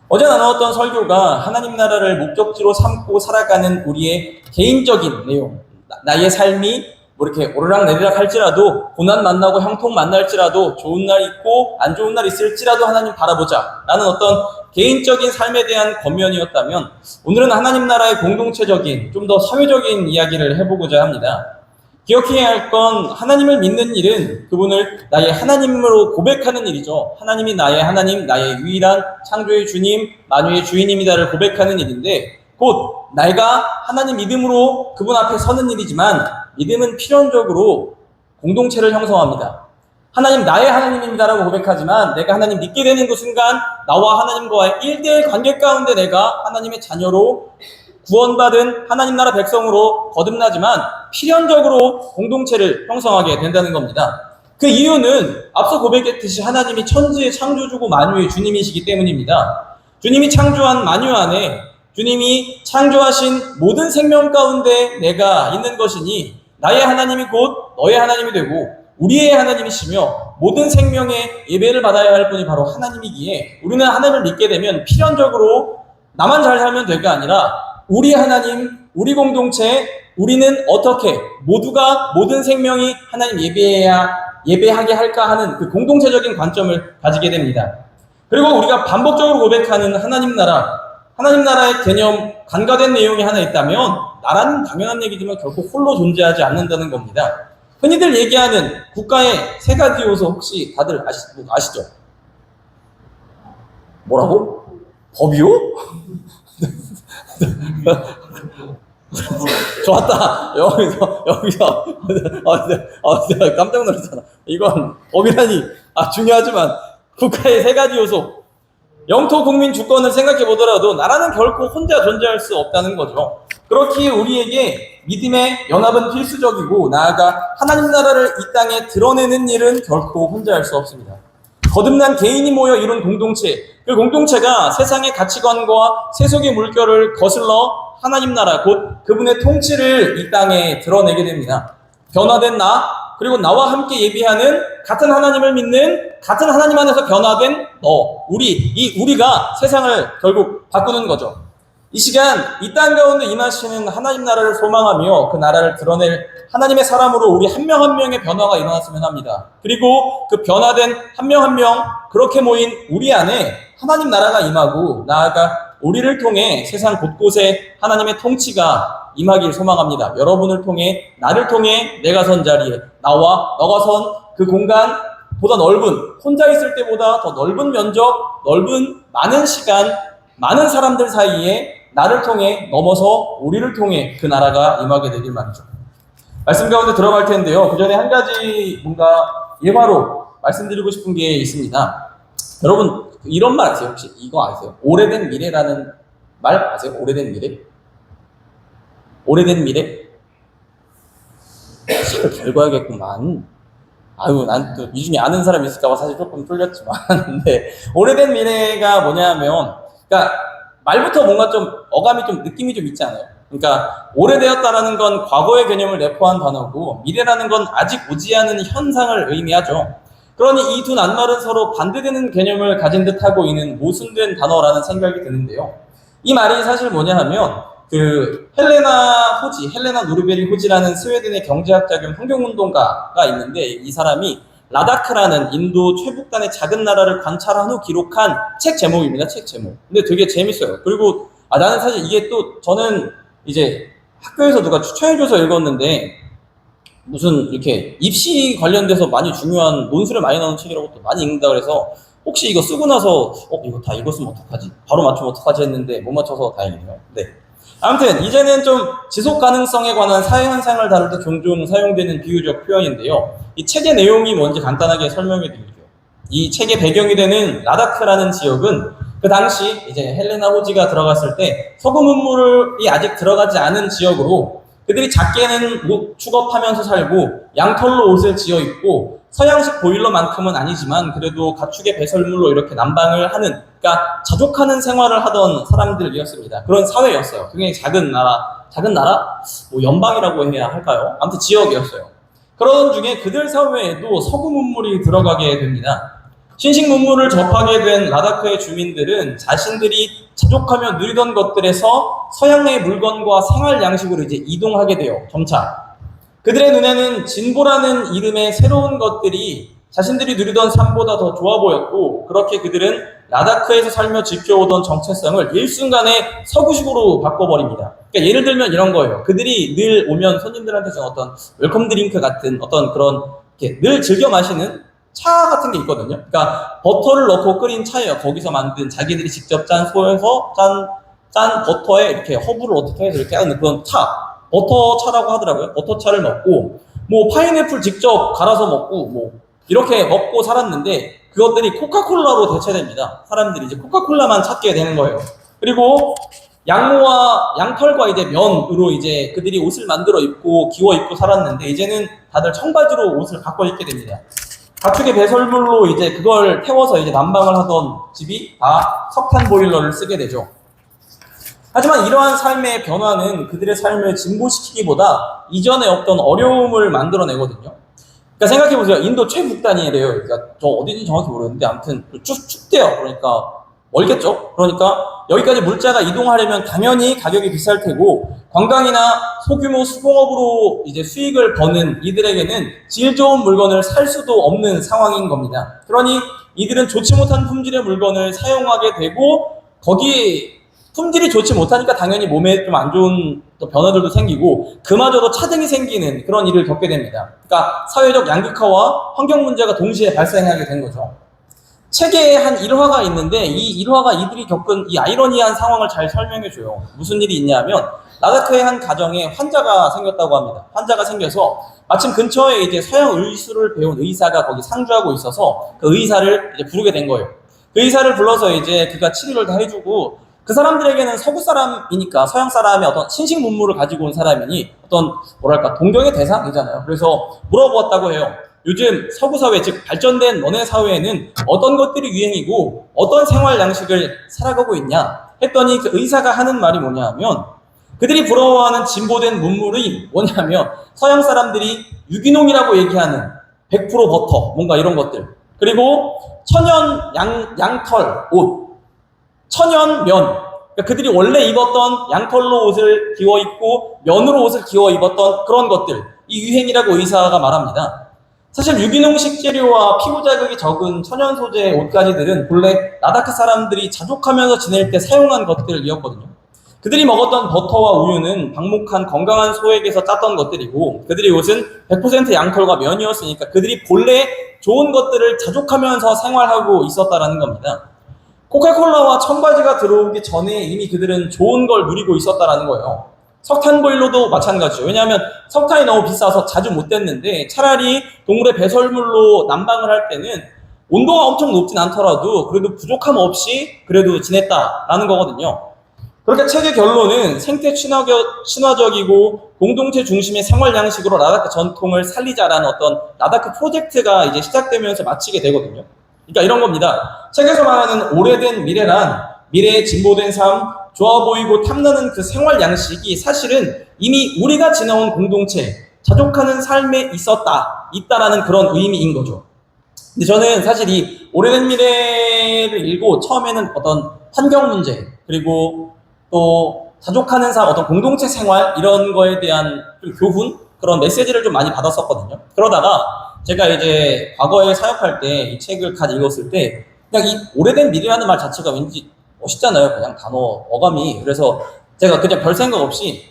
어제 나누었던 설교가 하나님 나라를 목적지로 삼고 살아가는 우리의 개인적인 내용 나의 삶이 이렇게 오르락 내리락 할지라도 고난 만나고 형통 만날지라도 좋은 날 있고 안 좋은 날 있을지라도 하나님 바라보자 라는 어떤 개인적인 삶에 대한 권면이었다면 오늘은 하나님 나라의 공동체적인 좀 더 사회적인 이야기를 해보고자 합니다. 기억해야 할 건 하나님을 믿는 일은 그분을 나의 하나님으로 고백하는 일이죠. 하나님이 나의 하나님, 나의 유일한 창조의 주님, 만유의 주인입니다를 고백하는 일인데 곧 내가 하나님 믿음으로 그분 앞에 서는 일이지만 믿음은 필연적으로 공동체를 형성합니다. 하나님 나의 하나님입니다라고 고백하지만 내가 하나님 믿게 되는 그 순간 나와 하나님과의 1대1 관계 가운데 내가 하나님의 자녀로 구원받은 하나님 나라 백성으로 거듭나지만 필연적으로 공동체를 형성하게 된다는 겁니다. 그 이유는 앞서 고백했듯이 하나님이 천지의 창조주고 만유의 주님이시기 때문입니다. 주님이 창조한 만유 안에 주님이 창조하신 모든 생명 가운데 내가 있는 것이니 나의 하나님이 곧 너의 하나님이 되고 우리의 하나님이시며 모든 생명의 예배를 받아야 할 분이 바로 하나님이기에 우리는 하나님을 믿게 되면 필연적으로 나만 잘 살면 될 게 아니라 우리 하나님, 우리 공동체, 우리는 어떻게 모두가 모든 생명이 하나님 예배하게 할까 하는 그 공동체적인 관점을 가지게 됩니다. 그리고 우리가 반복적으로 고백하는 하나님 나라의 개념, 간과된 내용이 하나 있다면 나라는 당연한 얘기지만 결코 홀로 존재하지 않는다는 겁니다. 흔히들 얘기하는 국가의 세 가지 요소 혹시 다들 아시죠? 뭐라고? 법이요? 좋았다. 여기서 내가 깜짝 놀랐잖아. 이건 법이라니 중요하지만 국가의 세 가지 요소, 영토, 국민, 주권을 생각해 보더라도 나라는 결코 혼자 존재할 수 없다는 거죠. 그렇기에 우리에게 믿음의 연합은 필수적이고 나아가 하나님 나라를 이 땅에 드러내는 일은 결코 혼자 할 수 없습니다. 거듭난 개인이 모여 이룬 공동체, 그 공동체가 세상의 가치관과 세속의 물결을 거슬러 하나님 나라, 곧 그분의 통치를 이 땅에 드러내게 됩니다. 변화된 나, 그리고 나와 함께 예비하는 같은 하나님을 믿는 같은 하나님 안에서 변화된 너, 우리가 세상을 결국 바꾸는 거죠. 이 시간 이 땅 가운데 임하시는 하나님 나라를 소망하며 그 나라를 드러낼 하나님의 사람으로 우리 한 명 한 명의 변화가 일어났으면 합니다. 그리고 그 변화된 한 명 한 명 그렇게 모인 우리 안에 하나님 나라가 임하고 나아가 우리를 통해 세상 곳곳에 하나님의 통치가 임하길 소망합니다. 여러분을 통해, 나를 통해 내가 선 자리에 나와 너가 선 그 공간보다 넓은, 혼자 있을 때보다 더 넓은 면적, 넓은 많은 시간, 많은 사람들 사이에 나를 통해 넘어서 우리를 통해 그 나라가 임하게 되길 말이죠. 말씀 가운데 들어갈 텐데요. 그 전에 한 가지 뭔가 예화로 말씀드리고 싶은 게 있습니다. 여러분 이런 말 아세요? 혹시 이거 아세요? 오래된 미래라는 말 아세요? 오래된 미래? 오래된 미래? 잘 읽어야겠구만. 난 또 이 중에 아는 사람이 있을까봐 사실 조금 쫄렸지만 근데 오래된 미래가 뭐냐면 그러니까 말부터 뭔가 좀 어감이 좀 느낌이 좀 있지 않아요? 그러니까 오래되었다라는 건 과거의 개념을 내포한 단어고 미래라는 건 아직 오지 않은 현상을 의미하죠. 그러니 이 두 낱말은 서로 반대되는 개념을 가진 듯하고 있는 모순된 단어라는 생각이 드는데요. 이 말이 사실 뭐냐 하면 헬레나 노르베리 호지라는 스웨덴의 경제학자 겸 환경운동가가 있는데 이 사람이 라다크라는 인도 최북단의 작은 나라를 관찰한 후 기록한 책 제목입니다. 책 제목. 근데 되게 재밌어요. 그리고 나는 사실 이게 또 저는 이제 학교에서 누가 추천해줘서 읽었는데 무슨 이렇게 입시 관련돼서 많이 중요한 논술에 많이 나오는 책이라고 또 많이 읽는다 그래서 혹시 이거 쓰고 나서 이거 다 읽었으면 어떡하지? 바로 맞추면 어떡하지 했는데 못 맞춰서 다행이네요. 네. 아무튼 이제는 좀 지속 가능성에 관한 사회 현상을 다룰 때 종종 사용되는 비유적 표현인데요. 이 책의 내용이 뭔지 간단하게 설명해 드릴게요. 이 책의 배경이 되는 라다크라는 지역은 그 당시 이제 헬레나 호지가 들어갔을 때 석유 문물이 아직 들어가지 않은 지역으로 그들이 작게는 축업하면서 살고 양털로 옷을 지어 입고 서양식 보일러만큼은 아니지만 그래도 가축의 배설물로 이렇게 난방을 하는, 그러니까 자족하는 생활을 하던 사람들이었습니다. 그런 사회였어요. 굉장히 작은 나라? 뭐 연방이라고 해야 할까요? 아무튼 지역이었어요. 그런 중에 그들 사회에도 석유 문물이 들어가게 됩니다. 신식 문물을 접하게 된 라다크의 주민들은 자신들이 자족하며 누리던 것들에서 서양의 물건과 생활 양식으로 이제 이동하게 돼요. 점차. 그들의 눈에는 진보라는 이름의 새로운 것들이 자신들이 누리던 삶보다 더 좋아 보였고, 그렇게 그들은 라다크에서 살며 지켜오던 정체성을 일순간에 서구식으로 바꿔버립니다. 그러니까 예를 들면 이런 거예요. 그들이 늘 오면 손님들한테 주는 어떤 웰컴 드링크 같은 어떤 그런 늘 즐겨 마시는 차 같은 게 있거든요. 그러니까 버터를 넣고 끓인 차예요. 거기서 만든 자기들이 직접 짠 소에서 짠 버터에 이렇게 허브를 어떻게 해서 이렇게 하는 그런 차, 버터차라고 하더라고요. 버터차를 먹고 뭐 파인애플 직접 갈아서 먹고 뭐 이렇게 먹고 살았는데 그것들이 코카콜라로 대체됩니다. 사람들이 이제 코카콜라만 찾게 되는 거예요. 그리고 양모와 양털과 이제 면으로 이제 그들이 옷을 만들어 입고 기워 입고 살았는데 이제는 다들 청바지로 옷을 바꿔 입게 됩니다. 가축의 배설물로 이제 그걸 태워서 이제 난방을 하던 집이 다 석탄 보일러를 쓰게 되죠. 하지만 이러한 삶의 변화는 그들의 삶을 진보시키기보다 이전에 없던 어려움을 만들어내거든요. 그러니까 생각해보세요. 인도 최북단이래요. 그러니까 저 어디인지 정확히 모르겠는데 아무튼 춥대요. 그러니까 멀겠죠? 그러니까 여기까지 물자가 이동하려면 당연히 가격이 비쌀 테고 관광이나 소규모 수공업으로 이제 수익을 버는 이들에게는 질 좋은 물건을 살 수도 없는 상황인 겁니다. 그러니 이들은 좋지 못한 품질의 물건을 사용하게 되고 거기 품질이 좋지 못하니까 당연히 몸에 좀 안 좋은 또 변화들도 생기고 그마저도 차등이 생기는 그런 일을 겪게 됩니다. 그러니까 사회적 양극화와 환경 문제가 동시에 발생하게 된 거죠. 책에 한 일화가 있는데 이 일화가 이들이 겪은 이 아이러니한 상황을 잘 설명해줘요. 무슨 일이 있냐면 라다크의 한 가정에 환자가 생겼다고 합니다. 환자가 생겨서 마침 근처에 이제 서양 의술을 배운 의사가 거기 상주하고 있어서 그 의사를 이제 부르게 된 거예요. 그 의사를 불러서 이제 그가 치료를 다 해주고 그 사람들에게는 서구 사람이니까 서양 사람의 어떤 신식 문물을 가지고 온 사람이니 어떤 뭐랄까 동경의 대상이잖아요. 그래서 물어보았다고 해요. 요즘 서구 사회, 즉 발전된 너네 사회에는 어떤 것들이 유행이고 어떤 생활 양식을 살아가고 있냐 했더니 그 의사가 하는 말이 뭐냐면 그들이 부러워하는 진보된 문물이 뭐냐면 서양 사람들이 유기농이라고 얘기하는 100% 버터 뭔가 이런 것들 그리고 천연 양털 옷 천연 면 그러니까 그들이 원래 입었던 양털로 옷을 기워 입고 면으로 옷을 기워 입었던 그런 것들 이 유행이라고 의사가 말합니다. 사실 유기농식 재료와 피부 자극이 적은 천연 소재의 옷가지들은 본래 라다크 사람들이 자족하면서 지낼 때 사용한 것들이었거든요. 그들이 먹었던 버터와 우유는 방목한 건강한 소에게서 짰던 것들이고 그들의 옷은 100% 양털과 면이었으니까 그들이 본래 좋은 것들을 자족하면서 생활하고 있었다라는 겁니다. 코카콜라와 청바지가 들어오기 전에 이미 그들은 좋은 걸 누리고 있었다라는 거예요. 석탄보일러도 마찬가지죠. 왜냐하면 석탄이 너무 비싸서 자주 못 댔는데 차라리 동물의 배설물로 난방을 할 때는 온도가 엄청 높진 않더라도 그래도 부족함 없이 그래도 지냈다라는 거거든요. 그러니까 책의 결론은 생태 친화적이고 공동체 중심의 생활 양식으로 라다크 전통을 살리자라는 어떤 라다크 프로젝트가 이제 시작되면서 마치게 되거든요. 그러니까 이런 겁니다. 책에서 말하는 오래된 미래란 미래의 진보된 삶, 좋아 보이고 탐나는 그 생활 양식이 사실은 이미 우리가 지나온 공동체, 자족하는 삶에 있다라는 그런 의미인 거죠. 근데 저는 사실 이 오래된 미래를 읽고 처음에는 어떤 환경 문제, 그리고 또 자족하는 삶, 어떤 공동체 생활 이런 거에 대한 좀 교훈, 그런 메시지를 좀 많이 받았었거든요. 그러다가 제가 이제 과거에 사역할 때 이 책을 같이 읽었을 때 그냥 이 오래된 미래라는 말 자체가 왠지 멋있잖아요. 그냥 단어, 어감이. 그래서 제가 그냥 별 생각 없이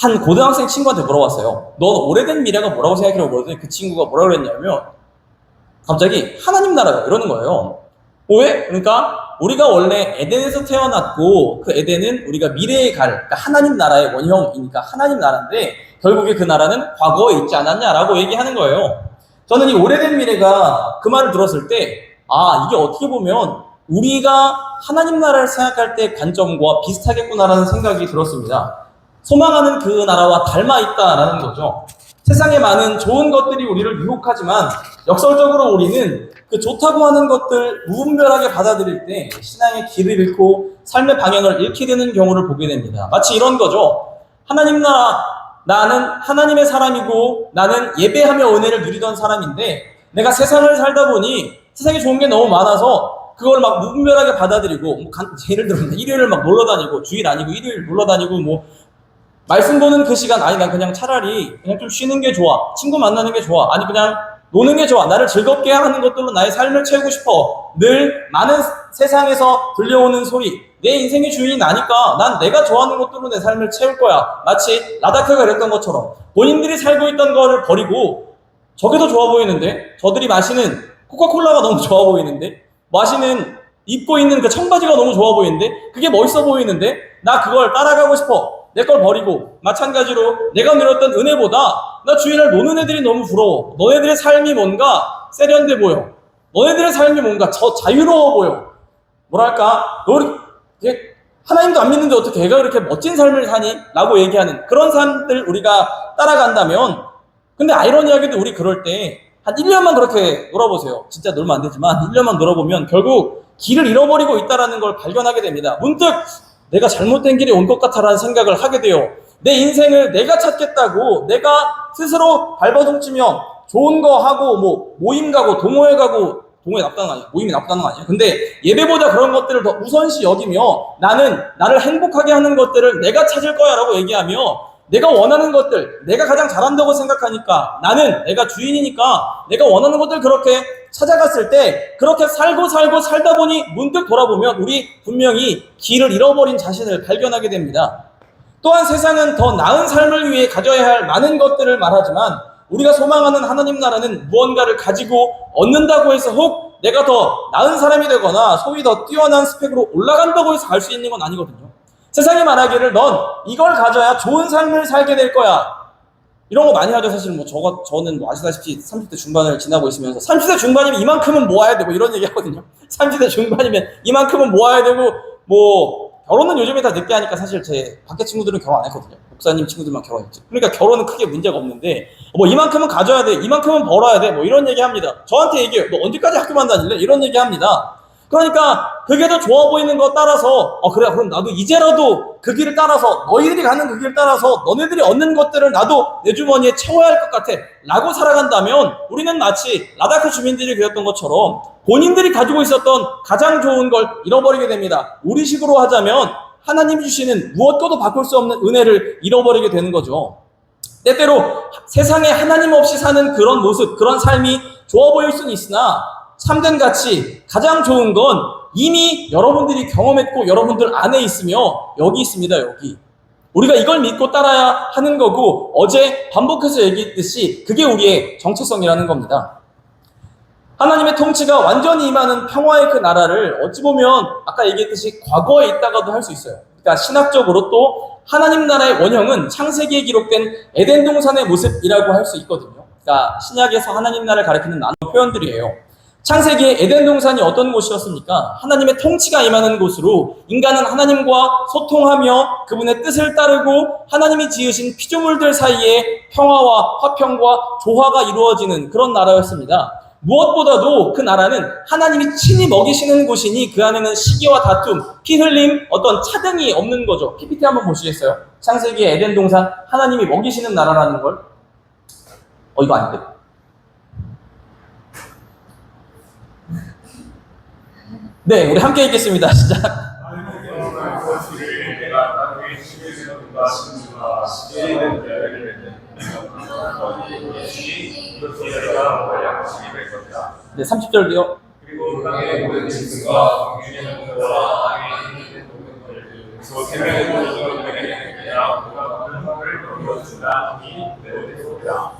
한 고등학생 친구한테 물어봤어요. 넌 오래된 미래가 뭐라고 생각해라고 물었더니 그 친구가 뭐라고 그랬냐면 갑자기 하나님 나라가 이러는 거예요. 왜? 그러니까 우리가 원래 에덴에서 태어났고 그 에덴은 우리가 미래에 그러니까 하나님 나라의 원형이니까 하나님 나라인데 결국에 그 나라는 과거에 있지 않았냐라고 얘기하는 거예요. 저는 이 오래된 미래가 그 말을 들었을 때 이게 어떻게 보면 우리가 하나님 나라를 생각할 때 관점과 비슷하겠구나라는 생각이 들었습니다. 소망하는 그 나라와 닮아 있다라는 거죠. 세상에 많은 좋은 것들이 우리를 유혹하지만 역설적으로 우리는 그 좋다고 하는 것들 무분별하게 받아들일 때 신앙의 길을 잃고 삶의 방향을 잃게 되는 경우를 보게 됩니다. 마치 이런 거죠. 하나님 나라, 나는 하나님의 사람이고 나는 예배하며 은혜를 누리던 사람인데 내가 세상을 살다 보니 세상에 좋은 게 너무 많아서 그걸 막 무분별하게 받아들이고 예를 들어 일요일을 막 놀러 다니고 주일 아니고 일요일 놀러 다니고 뭐 말씀 보는 그 시간 난 그냥 차라리 그냥 좀 쉬는 게 좋아. 친구 만나는 게 좋아. 아니 그냥 노는 게 좋아. 나를 즐겁게 하는 것들로 나의 삶을 채우고 싶어. 늘 많은 세상에서 들려오는 소리. 내 인생의 주인이 나니까 난 내가 좋아하는 것들로 내 삶을 채울 거야. 마치 라다크가 그랬던 것처럼 본인들이 살고 있던 거를 버리고 저게 더 좋아 보이는데 저들이 마시는 코카콜라가 너무 좋아 보이는데 마시는 입고 있는 그 청바지가 너무 좋아 보이는데 그게 멋있어 보이는데 나 그걸 따라가고 싶어. 내 걸 버리고 마찬가지로 내가 누렸던 은혜보다 나 주일날 노는 애들이 너무 부러워. 너네들의 삶이 뭔가 세련돼 보여. 너네들의 삶이 뭔가 자유로워 보여. 뭐랄까 하나님도 안 믿는데 어떻게 걔가 그렇게 멋진 삶을 사니? 라고 얘기하는 그런 사람들 우리가 따라간다면 근데 아이러니하게도 우리 그럴 때 한 1년만 그렇게 놀아보세요. 진짜 놀면 안 되지만 1년만 놀아보면 결국 길을 잃어버리고 있다는 걸 발견하게 됩니다. 문득 내가 잘못된 길에 온 것 같아라는 생각을 하게 돼요. 내 인생을 내가 찾겠다고 내가 스스로 발버둥치며 좋은 거 하고 뭐 모임 가고 동호회 가고, 동호회 나쁘다는 거 아니에요. 모임이 나쁘다는 거 아니에요. 근데 예배보다 그런 것들을 더 우선시 여기며 나는 나를 행복하게 하는 것들을 내가 찾을 거야 라고 얘기하며, 내가 원하는 것들, 내가 가장 잘한다고 생각하니까, 나는 내가 주인이니까 내가 원하는 것들 그렇게 찾아갔을 때, 그렇게 살고 살다 보니 문득 돌아보면 우리 분명히 길을 잃어버린 자신을 발견하게 됩니다. 또한 세상은 더 나은 삶을 위해 가져야 할 많은 것들을 말하지만, 우리가 소망하는 하나님 나라는 무언가를 가지고 얻는다고 해서 혹 내가 더 나은 사람이 되거나 소위 더 뛰어난 스펙으로 올라간다고 해서 갈 수 있는 건 아니거든요. 세상이 말하기를 넌 이걸 가져야 좋은 삶을 살게 될 거야, 이런 거 많이 하죠. 사실 저는 아시다시피 30대 중반을 지나고 있으면서 30대 중반이면 이만큼은 모아야 되고 이런 얘기 하거든요. 30대 중반이면 이만큼은 모아야 되고, 뭐 결혼은 요즘에 다 늦게 하니까 사실 제 밖에 친구들은 결혼 안 했거든요. 목사님 친구들만 결혼했지. 그러니까 결혼은 크게 문제가 없는데, 뭐 이만큼은 가져야 돼, 이만큼은 벌어야 돼, 뭐 이런 얘기 합니다. 저한테 얘기해요. 너 언제까지 학교만 다닐래? 이런 얘기 합니다. 그러니까 그게 더 좋아 보이는 거 따라서 그래, 그럼 나도 이제라도 그 길을 따라서, 너희들이 가는 그 길을 따라서 너네들이 얻는 것들을 나도 내 주머니에 채워야 할 것 같아 라고 살아간다면, 우리는 마치 라다크 주민들이 그랬던 것처럼 본인들이 가지고 있었던 가장 좋은 걸 잃어버리게 됩니다. 우리식으로 하자면 하나님이 주시는 무엇과도 바꿀 수 없는 은혜를 잃어버리게 되는 거죠. 때때로 세상에 하나님 없이 사는 그런 모습, 그런 삶이 좋아 보일 수는 있으나 참된 가치, 가장 좋은 건 이미 여러분들이 경험했고 여러분들 안에 있으며 여기 있습니다. 여기. 우리가 이걸 믿고 따라야 하는 거고, 어제 반복해서 얘기했듯이 그게 우리의 정체성이라는 겁니다. 하나님의 통치가 완전히 임하는 평화의 그 나라를 어찌 보면 아까 얘기했듯이 과거에 있다가도 할 수 있어요. 그러니까 신학적으로 또 하나님 나라의 원형은 창세기에 기록된 에덴 동산의 모습이라고 할 수 있거든요. 그러니까 신약에서 하나님 나라를 가리키는 나누 표현들이에요. 창세기의 에덴 동산이 어떤 곳이었습니까? 하나님의 통치가 임하는 곳으로 인간은 하나님과 소통하며 그분의 뜻을 따르고 하나님이 지으신 피조물들 사이에 평화와 화평과 조화가 이루어지는 그런 나라였습니다. 무엇보다도 그 나라는 하나님이 친히 먹이시는 곳이니 그 안에는 시기와 다툼, 피 흘림, 어떤 차등이 없는 거죠. PPT 한번 보시겠어요? 창세기의 에덴 동산, 하나님이 먹이시는 나라라는 걸. 이거 아닌데? 네, 우리 함께 읽겠습니다. 시작. 네, 30절도요. 그리고 땅의 모든 짐승과 광준의 동물과 땅에 있는 동물들, 생명의 모든 동물에게 그냥 그가 먹여준다. 이 내오되소이다.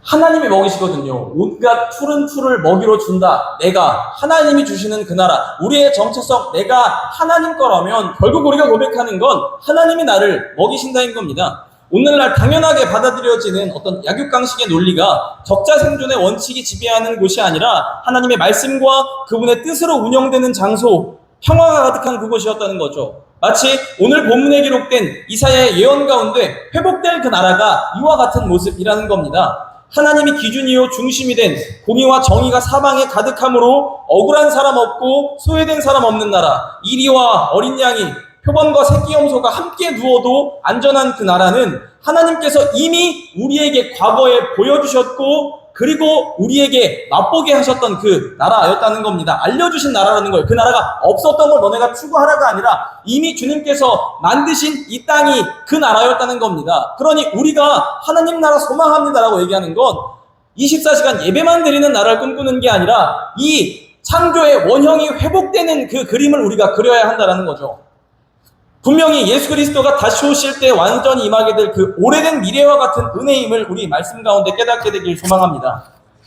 하나님이 먹이시거든요. 온갖 푸른 풀을 먹이로 준다. 내가 하나님이 주시는 그 나라, 우리의 정체성, 내가 하나님 거라면 결국 우리가 고백하는 건 하나님이 나를 먹이신다인 겁니다. 오늘날 당연하게 받아들여지는 어떤 약육강식의 논리가 적자생존의 원칙이 지배하는 곳이 아니라 하나님의 말씀과 그분의 뜻으로 운영되는 장소, 평화가 가득한 그곳이었다는 거죠. 마치 오늘 본문에 기록된 이사야의 예언 가운데 회복될 그 나라가 이와 같은 모습이라는 겁니다. 하나님이 기준이요 중심이 된 공의와 정의가 사방에 가득함으로 억울한 사람 없고 소외된 사람 없는 나라, 이리와 어린 양이 표범과 새끼 염소가 함께 누워도 안전한 그 나라는 하나님께서 이미 우리에게 과거에 보여주셨고 그리고 우리에게 맛보게 하셨던 그 나라였다는 겁니다. 알려주신 나라라는 거예요. 그 나라가 없었던 걸 너네가 추구하라가 아니라 이미 주님께서 만드신 이 땅이 그 나라였다는 겁니다. 그러니 우리가 하나님 나라 소망합니다라고 얘기하는 건 24시간 예배만 드리는 나라를 꿈꾸는 게 아니라 이 창조의 원형이 회복되는 그 그림을 우리가 그려야 한다는 거죠. 분명히 예수 그리스도가 다시 오실 때 완전히 임하게 될 그 오래된 미래와 같은 은혜임을 우리 말씀 가운데 깨닫게 되길 소망합니다.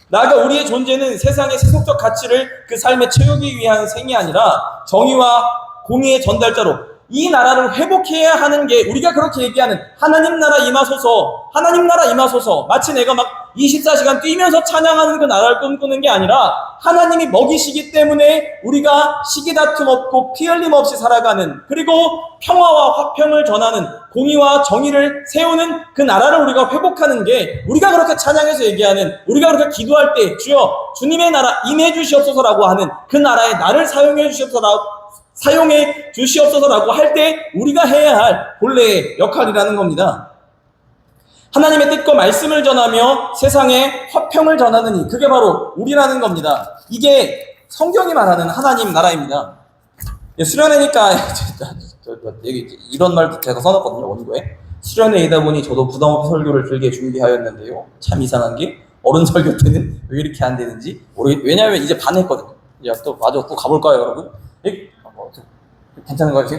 나아가 우리의 존재는 세상의 세속적 가치를 그 삶에 채우기 위한 생이 아니라 정의와 공의의 전달자로 이 나라를 회복해야 하는 게 우리가 그렇게 얘기하는 하나님 나라 임하소서, 하나님 나라 임하소서, 마치 내가 막 24시간 뛰면서 찬양하는 그 나라를 꿈꾸는 게 아니라 하나님이 먹이시기 때문에 우리가 시기 다툼 없고 피 흘림 없이 살아가는, 그리고 평화와 화평을 전하는, 공의와 정의를 세우는 그 나라를 우리가 회복하는 게 우리가 그렇게 찬양해서 얘기하는, 우리가 그렇게 기도할 때 주여 주님의 나라 임해 주시옵소서라고 하는 그 나라에 나를 사용해 주시옵소서라고 사용해 주시옵소서라고 할 때 우리가 해야 할 본래의 역할이라는 겁니다. 하나님의 뜻과 말씀을 전하며 세상에 화평을 전하는 이, 그게 바로 우리라는 겁니다. 이게 성경이 말하는 하나님 나라입니다. 수련회니까 이런 말도 제가 써놨거든요. 원고에. 수련회이다 보니 저도 부담 없이 설교를 길게 준비하였는데요. 참 이상한 게 어른 설교 때는 왜 이렇게 안 되는지 왜냐하면 이제 반했거든요. 이제 또 마저 또 가볼까요, 여러분? 괜찮은 거죠?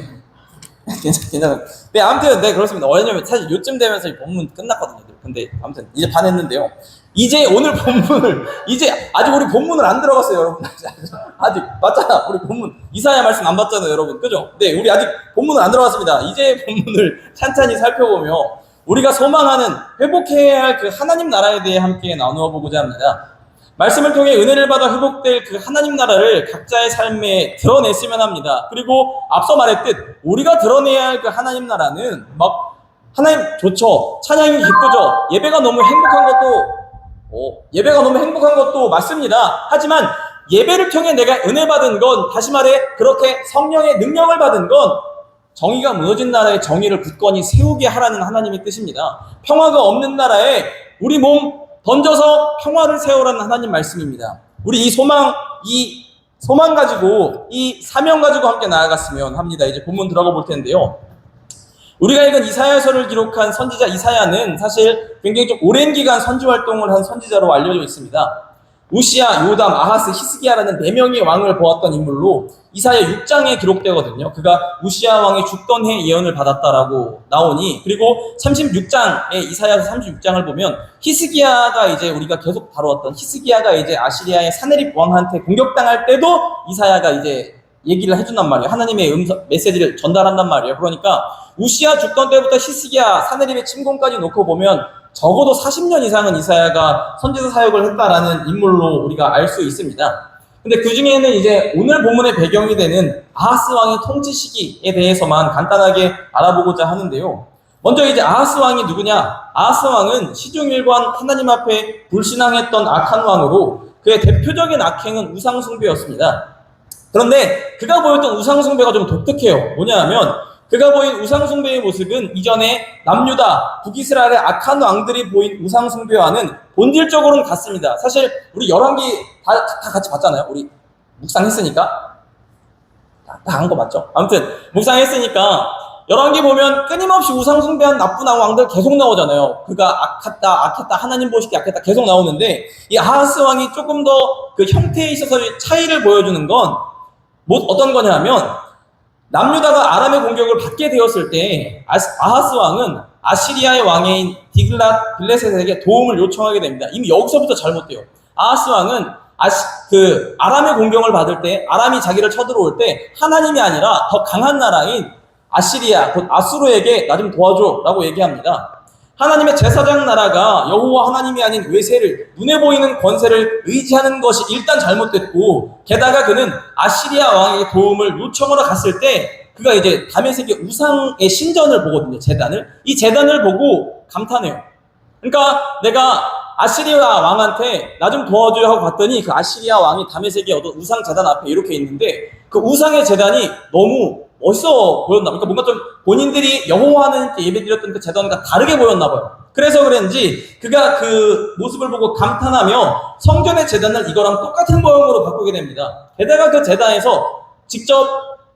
괜찮은. 네, 아무튼 네 그렇습니다. 왜냐면 사실 요쯤 되면서 이 본문 끝났거든요. 근데 아무튼 이제 반했는데요. 이제 오늘 본문을 이제 아직 우리 본문을 안 들어갔어요, 여러분. 아직 맞잖아. 우리 본문 이사야 말씀 안 봤잖아요, 여러분. 그죠? 네, 우리 아직 본문은 안 들어갔습니다. 이제 본문을 찬찬히 살펴보며 우리가 소망하는 회복해야 할 그 하나님 나라에 대해 함께 나누어 보고자 합니다. 말씀을 통해 은혜를 받아 회복될 그 하나님 나라를 각자의 삶에 드러냈으면 합니다. 그리고 앞서 말했듯 우리가 드러내야 할 그 하나님 나라는 막 하나님 좋죠. 찬양이 기쁘죠. 예배가 너무 행복한 것도 맞습니다. 하지만 예배를 통해 내가 은혜 받은 건, 다시 말해 그렇게 성령의 능력을 받은 건 정의가 무너진 나라에 정의를 굳건히 세우게 하라는 하나님의 뜻입니다. 평화가 없는 나라에 우리 몸 던져서 평화를 세우라는 하나님 말씀입니다. 우리 이 소망 가지고, 이 사명 가지고 함께 나아갔으면 합니다. 이제 본문 들어가 볼 텐데요. 우리가 읽은 이사야서를 기록한 선지자 이사야는 사실 굉장히 좀 오랜 기간 선지 활동을 한 선지자로 알려져 있습니다. 우시야, 요담, 아하스, 히스기야라는 4명의 왕을 보았던 인물로 이사야 6장에 기록되거든요. 그가 우시야 왕이 죽던 해 예언을 받았다라고 나오니, 그리고 36장에 이사야서 36장을 보면 히스기야가 이제 우리가 계속 다루었던 히스기야가 이제 아시리아의 사네립 왕한테 공격당할 때도 이사야가 이제 얘기를 해준단 말이에요. 하나님의 메시지를 전달한단 말이에요. 그러니까 우시야 죽던 때부터 히스기야, 사네립의 침공까지 놓고 보면 적어도 40년 이상은 이사야가 선지자 사역을 했다라는 인물로 우리가 알 수 있습니다. 근데 그 중에는 이제 오늘 본문의 배경이 되는 아하스 왕의 통치 시기에 대해서만 간단하게 알아보고자 하는데요. 먼저 이제 아하스 왕이 누구냐? 아하스 왕은 시중일관 하나님 앞에 불신앙했던 악한 왕으로 그의 대표적인 악행은 우상숭배였습니다. 그런데 그가 보였던 우상숭배가 좀 독특해요. 뭐냐 하면 그가 보인 우상숭배의 모습은 이전에 남유다, 북이스라엘의 악한 왕들이 보인 우상숭배와는 본질적으로는 같습니다. 사실 우리 열왕기 다 같이 봤잖아요. 우리 묵상했으니까. 다 한 거 맞죠? 아무튼 묵상했으니까 열왕기 보면 끊임없이 우상숭배한 나쁜 왕들 계속 나오잖아요. 그가 악했다, 하나님 보시기 악했다 계속 나오는데, 이 아하스 왕이 조금 더 그 형태에 있어서의 차이를 보여주는 건 어떤 거냐 하면, 남유다가 아람의 공격을 받게 되었을 때 아하스 왕은 아시리아의 왕인 디글랏 빌레셋에게 도움을 요청하게 됩니다. 이미 여기서부터 잘못돼요. 아하스 왕은 아람의 공격을 받을 때, 아람이 자기를 쳐들어올 때 하나님이 아니라 더 강한 나라인 아시리아, 곧 아수르에게 나 좀 도와줘 라고 얘기합니다. 하나님의 제사장 나라가 여호와 하나님이 아닌 외세를, 눈에 보이는 권세를 의지하는 것이 일단 잘못됐고, 게다가 그는 아시리아 왕에게 도움을 요청하러 갔을 때 그가 이제 다메섹의 우상의 신전을 보거든요. 이 제단을 보고 감탄해요. 그러니까 내가 아시리아 왕한테 나 좀 도와줘요 하고 봤더니 그 아시리아 왕이 다메섹의 어떤 우상 제단 앞에 이렇게 있는데, 그 우상의 제단이 너무 멋있어 보였나 봐요. 그러니까 뭔가 좀 본인들이 여호와 하나님께 예배드렸던 그 제단과 다르게 보였나 봐요. 그래서 그런지 그가 그 모습을 보고 감탄하며 성전의 제단을 이거랑 똑같은 모형으로 바꾸게 됩니다. 게다가 그 제단에서 직접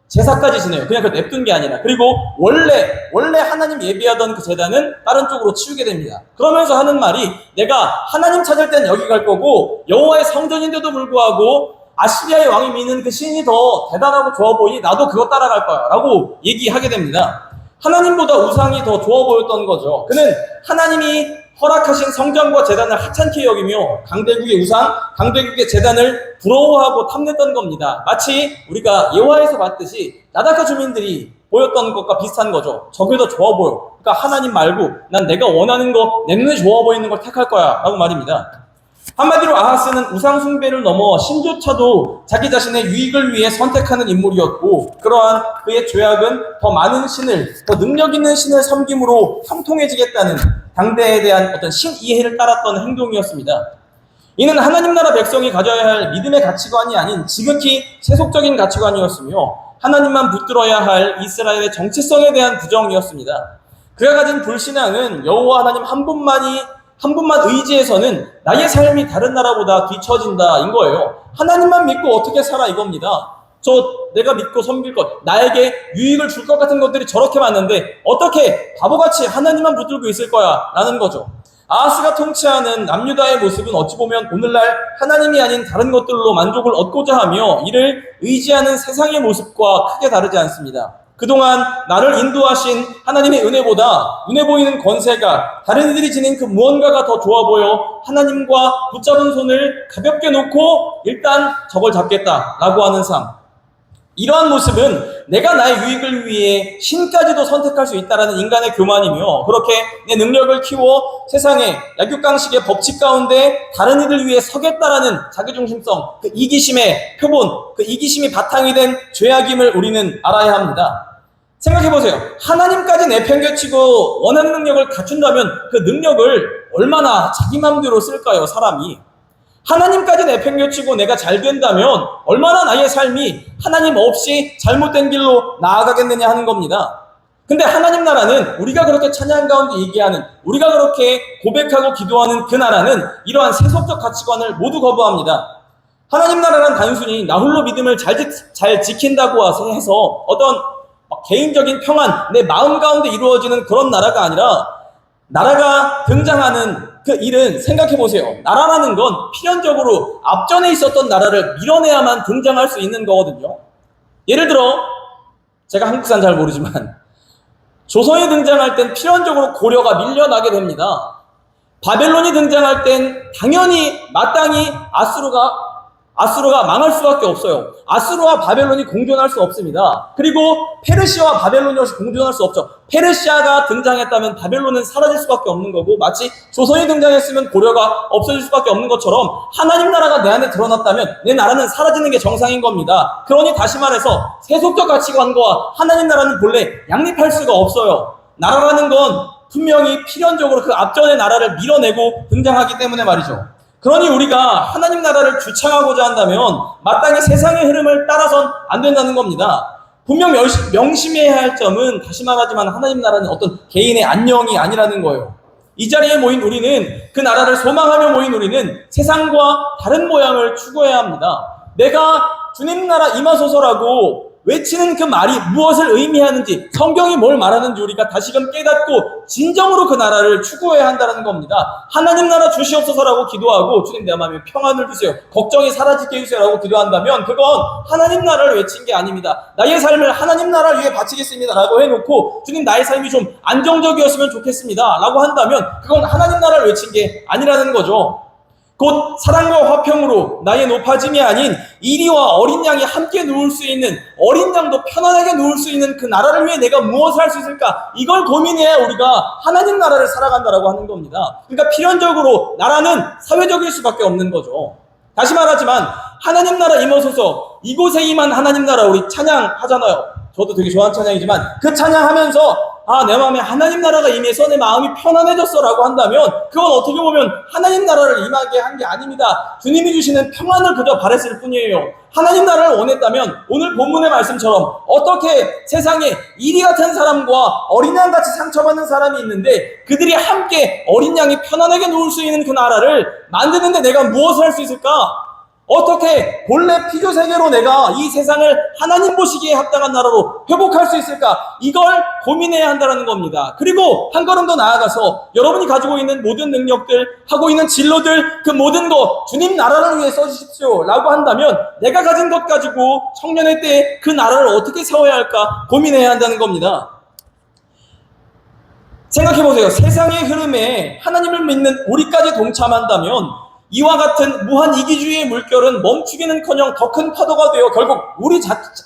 제사까지 지내요. 그냥 그걸 냅둔 게 아니라. 그리고 원래 하나님 예배하던 그 제단은 다른 쪽으로 치우게 됩니다. 그러면서 하는 말이, 내가 하나님 찾을 땐 여기 갈 거고 여호와의 성전인데도 불구하고 아시리아의 왕이 믿는 그 신이 더 대단하고 좋아 보이니 나도 그거 따라갈 거야 라고 얘기하게 됩니다. 하나님보다 우상이 더 좋아 보였던 거죠. 그는 하나님이 허락하신 성전과 제단을 하찮게 여기며 강대국의 우상, 강대국의 제단을 부러워하고 탐냈던 겁니다. 마치 우리가 예화에서 봤듯이 나다카 주민들이 보였던 것과 비슷한 거죠. 저게 더 좋아 보여. 그러니까 하나님 말고 난 내가 원하는 거, 내 눈에 좋아 보이는 걸 택할 거야 라고 말입니다. 한마디로 아하스는 우상 숭배를 넘어 신조차도 자기 자신의 유익을 위해 선택하는 인물이었고, 그러한 그의 죄악은 더 많은 신을, 더 능력 있는 신을 섬김으로 형통해지겠다는 당대에 대한 어떤 신이해를 따랐던 행동이었습니다. 이는 하나님 나라 백성이 가져야 할 믿음의 가치관이 아닌 지극히 세속적인 가치관이었으며, 하나님만 붙들어야 할 이스라엘의 정체성에 대한 부정이었습니다. 그가 가진 불신앙은 여호와 하나님 한 분만 의지해서는 나의 삶이 다른 나라보다 뒤처진다인 거예요. 하나님만 믿고 어떻게 살아 이겁니다. 내가 믿고 섬길 것, 나에게 유익을 줄 것 같은 것들이 저렇게 많은데 어떻게 바보같이 하나님만 붙들고 있을 거야 라는 거죠. 아하스가 통치하는 남유다의 모습은 어찌 보면 오늘날 하나님이 아닌 다른 것들로 만족을 얻고자 하며 이를 의지하는 세상의 모습과 크게 다르지 않습니다. 그동안 나를 인도하신 하나님의 은혜보다 눈에 보이는 권세가 다른 이들이 지닌 그 무언가가 더 좋아 보여 하나님과 붙잡은 손을 가볍게 놓고 일단 저걸 잡겠다라고 하는 삶. 이러한 모습은 내가 나의 유익을 위해 신까지도 선택할 수 있다는 인간의 교만이며 그렇게 내 능력을 키워 세상의 약육강식의 법칙 가운데 다른 이들 위해 서겠다라는 자기중심성, 그 이기심의 표본, 그 이기심이 바탕이 된 죄악임을 우리는 알아야 합니다. 생각해보세요. 하나님까지 내팽개치고 원하는 능력을 갖춘다면 그 능력을 얼마나 자기 마음대로 쓸까요, 사람이? 하나님까지 내팽개치고 내가 잘 된다면 얼마나 나의 삶이 하나님 없이 잘못된 길로 나아가겠느냐 하는 겁니다. 근데 하나님 나라는 우리가 그렇게 찬양 가운데 얘기하는, 우리가 그렇게 고백하고 기도하는 그 나라는 이러한 세속적 가치관을 모두 거부합니다. 하나님 나라는 단순히 나 홀로 믿음을 잘 지킨다고 해서 어떤 개인적인 평안, 내 마음 가운데 이루어지는 그런 나라가 아니라 나라가 등장하는 그 일은 생각해보세요. 나라라는 건 필연적으로 앞전에 있었던 나라를 밀어내야만 등장할 수 있는 거거든요. 예를 들어 제가 한국산 잘 모르지만 조선이 등장할 땐 필연적으로 고려가 밀려나게 됩니다. 바벨론이 등장할 땐 당연히 마땅히 아수르가 망할 수밖에 없어요. 아수르와 바벨론이 공존할 수 없습니다. 그리고 페르시아와 바벨론이 공존할 수 없죠. 페르시아가 등장했다면 바벨론은 사라질 수밖에 없는 거고 마치 조선이 등장했으면 고려가 없어질 수밖에 없는 것처럼 하나님 나라가 내 안에 드러났다면 내 나라는 사라지는 게 정상인 겁니다. 그러니 다시 말해서 세속적 가치관과 하나님 나라는 본래 양립할 수가 없어요. 나라라는 건 분명히 필연적으로 그 앞전의 나라를 밀어내고 등장하기 때문에 말이죠. 그러니 우리가 하나님 나라를 주창하고자 한다면 마땅히 세상의 흐름을 따라선 안 된다는 겁니다. 분명 명심해야 할 점은 다시 말하지만 하나님 나라는 어떤 개인의 안녕이 아니라는 거예요. 이 자리에 모인 우리는, 그 나라를 소망하며 모인 우리는 세상과 다른 모양을 추구해야 합니다. 내가 주님 나라 임하소서라고 외치는 그 말이 무엇을 의미하는지, 성경이 뭘 말하는지 우리가 다시금 깨닫고 진정으로 그 나라를 추구해야 한다는 겁니다. 하나님 나라 주시옵소서라고 기도하고 주님 내 마음에 평안을 주세요, 걱정이 사라지게 해주세요라고 기도한다면 그건 하나님 나라를 외친 게 아닙니다. 나의 삶을 하나님 나라를 위해 바치겠습니다 라고 해놓고 주님 나의 삶이 좀 안정적이었으면 좋겠습니다 라고 한다면 그건 하나님 나라를 외친 게 아니라는 거죠. 곧 사랑과 화평으로 나의 높아짐이 아닌 이리와 어린 양이 함께 누울 수 있는, 어린 양도 편안하게 누울 수 있는 그 나라를 위해 내가 무엇을 할 수 있을까, 이걸 고민해야 우리가 하나님 나라를 살아간다라고 하는 겁니다. 그러니까 필연적으로 나라는 사회적일 수밖에 없는 거죠. 다시 말하지만 하나님 나라 임하소서, 이곳에 임한 하나님 나라 우리 찬양하잖아요. 저도 되게 좋아하는 찬양이지만 그 찬양하면서 내 마음에 하나님 나라가 임해서 내 마음이 편안해졌어 라고 한다면 그건 어떻게 보면 하나님 나라를 임하게 한 게 아닙니다. 주님이 주시는 평안을 그저 바랬을 뿐이에요. 하나님 나라를 원했다면 오늘 본문의 말씀처럼 어떻게 세상에 이리 같은 사람과 어린 양같이 상처받는 사람이 있는데 그들이 함께 어린 양이 편안하게 누울 수 있는 그 나라를 만드는데 내가 무엇을 할 수 있을까? 어떻게 본래 피조 세계로 내가 이 세상을 하나님 보시기에 합당한 나라로 회복할 수 있을까? 이걸 고민해야 한다는 겁니다. 그리고 한 걸음 더 나아가서 여러분이 가지고 있는 모든 능력들, 하고 있는 진로들, 그 모든 것 주님 나라를 위해 써주십시오 라고 한다면 내가 가진 것 가지고 청년의 때에 그 나라를 어떻게 세워야 할까 고민해야 한다는 겁니다. 생각해보세요. 세상의 흐름에 하나님을 믿는 우리까지 동참한다면 이와 같은 무한 이기주의의 물결은 멈추기는커녕 더 큰 파도가 되어 결국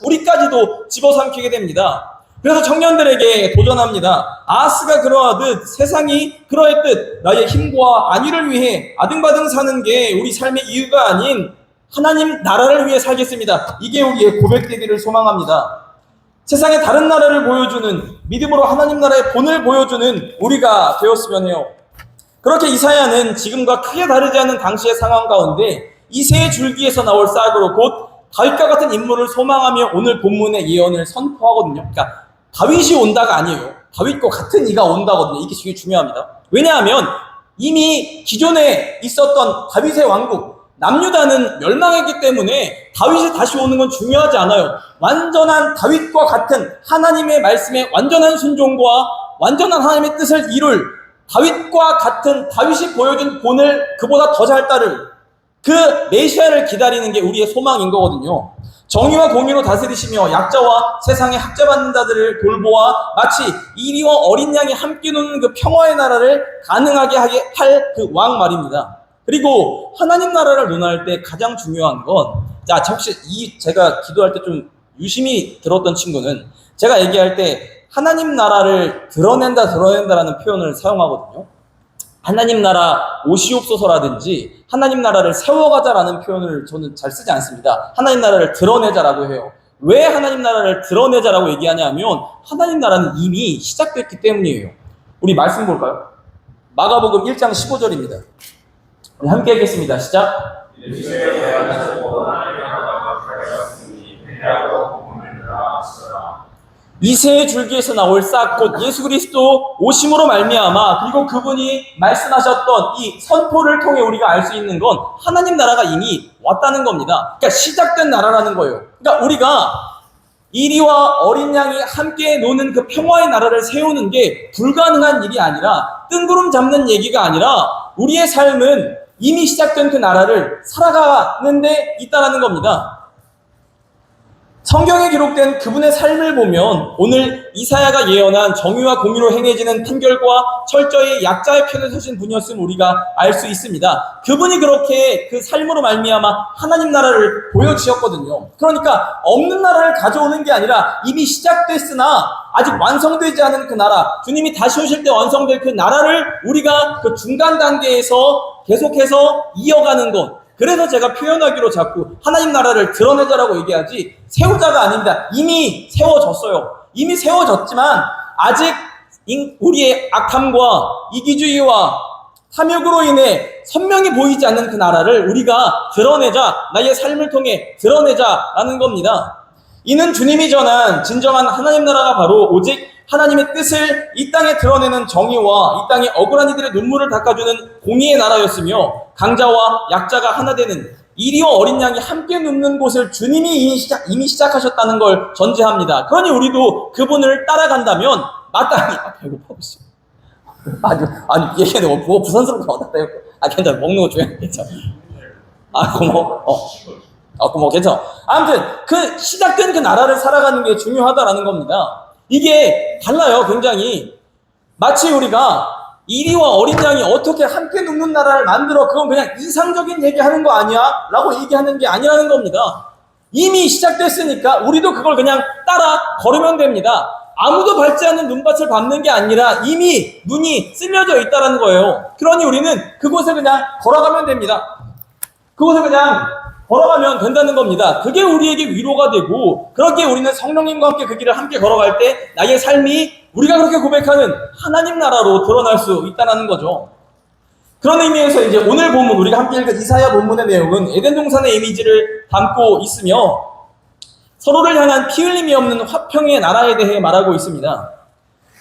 우리까지도 집어삼키게 됩니다. 그래서 청년들에게 도전합니다. 아하스가 그러하듯 세상이 그러했듯 나의 힘과 안위를 위해 아등바등 사는 게 우리 삶의 이유가 아닌 하나님 나라를 위해 살겠습니다. 이게 우리의 고백되기를 소망합니다. 세상에 다른 나라를 보여주는, 믿음으로 하나님 나라의 본을 보여주는 우리가 되었으면 해요. 그렇게 이사야는 지금과 크게 다르지 않은 당시의 상황 가운데 이 세 줄기에서 나올 싹으로 곧 다윗과 같은 인물을 소망하며 오늘 본문의 예언을 선포하거든요. 그러니까 다윗이 온다가 아니에요. 다윗과 같은 이가 온다거든요. 이게 되게 중요합니다. 왜냐하면 이미 기존에 있었던 다윗의 왕국 남유다는 멸망했기 때문에 다윗이 다시 오는 건 중요하지 않아요. 완전한 다윗과 같은 하나님의 말씀에 완전한 순종과 완전한 하나님의 뜻을 이룰 다윗과 같은 다윗이 보여준 본을 그보다 더 잘 따를 그 메시아를 기다리는 게 우리의 소망인 거거든요. 정의와 공의로 다스리시며 약자와 세상의 학자받는 자들을 돌보아 마치 이리와 어린 양이 함께 노는 그 평화의 나라를 가능하게 하게 할 그 왕 말입니다. 그리고 하나님 나라를 논할 때 가장 중요한 건, 자, 혹시 제가 기도할 때 좀 유심히 들었던 친구는 제가 얘기할 때 하나님 나라를 드러낸다라는 표현을 사용하거든요. 하나님 나라 오시옵소서라든지 하나님 나라를 세워가자라는 표현을 저는 잘 쓰지 않습니다. 하나님 나라를 드러내자라고 해요. 왜 하나님 나라를 드러내자라고 얘기하냐면 하나님 나라는 이미 시작됐기 때문이에요. 우리 말씀 볼까요? 마가복음 1장 15절입니다. 우리 함께 읽겠습니다. 시작. 이새의 줄기에서 나올 싹 곧 예수 그리스도 오심으로 말미암아 그리고 그분이 말씀하셨던 이 선포를 통해 우리가 알 수 있는 건 하나님 나라가 이미 왔다는 겁니다. 그러니까 시작된 나라라는 거예요. 그러니까 우리가 이리와 어린 양이 함께 노는 그 평화의 나라를 세우는 게 불가능한 일이 아니라 뜬구름 잡는 얘기가 아니라 우리의 삶은 이미 시작된 그 나라를 살아가는 데 있다는 겁니다. 성경에 기록된 그분의 삶을 보면 오늘 이사야가 예언한 정의와 공의로 행해지는 판결과 철저히 약자의 편에 서신 분이었음을 우리가 알 수 있습니다. 그분이 그렇게 그 삶으로 말미암아 하나님 나라를 보여주셨거든요. 그러니까 없는 나라를 가져오는 게 아니라 이미 시작됐으나 아직 완성되지 않은 그 나라, 주님이 다시 오실 때 완성될 그 나라를 우리가 그 중간 단계에서 계속해서 이어가는 것. 그래서 제가 표현하기로 자꾸 하나님 나라를 드러내자라고 얘기하지 세우자가 아닙니다. 이미 세워졌어요. 이미 세워졌지만 아직 우리의 악함과 이기주의와 탐욕으로 인해 선명히 보이지 않는 그 나라를 우리가 드러내자, 나의 삶을 통해 드러내자라는 겁니다. 이는 주님이 전한 진정한 하나님 나라가 바로 오직 하나님의 뜻을 이 땅에 드러내는 정의와 이 땅에 억울한 이들의 눈물을 닦아주는 공의의 나라였으며 강자와 약자가 하나 되는 이리와 어린 양이 함께 눕는 곳을 주님이 이미 시작하셨다는 걸 전제합니다. 그러니 우리도 그분을 따라간다면 마땅히 배고파 보시오. 아니 얘기하는데 뭐 부산스럽게 왔다 괜찮아. 먹는 거 조용히 괜찮아. 고마워 괜찮아. 아무튼 그 시작된 그 나라를 살아가는 게 중요하다라는 겁니다. 이게 달라요, 굉장히. 마치 우리가 이리와 어린 양이 어떻게 함께 눕는 나라를 만들어 그건 그냥 이상적인 얘기하는 거 아니야? 라고 얘기하는 게 아니라는 겁니다. 이미 시작됐으니까 우리도 그걸 그냥 따라 걸으면 됩니다. 아무도 밟지 않는 눈밭을 밟는 게 아니라 이미 눈이 쓸려져 있다는 거예요. 그러니 우리는 그곳에 그냥 걸어가면 됩니다. 그곳에 그냥 걸어가면 된다는 겁니다. 그게 우리에게 위로가 되고 그렇게 우리는 성령님과 함께 그 길을 함께 걸어갈 때 나의 삶이 우리가 그렇게 고백하는 하나님 나라로 드러날 수 있다는 거죠. 그런 의미에서 이제 오늘 본문 우리가 함께 읽은 이사야 본문의 내용은 에덴 동산의 이미지를 담고 있으며 서로를 향한 피 흘림이 없는 화평의 나라에 대해 말하고 있습니다.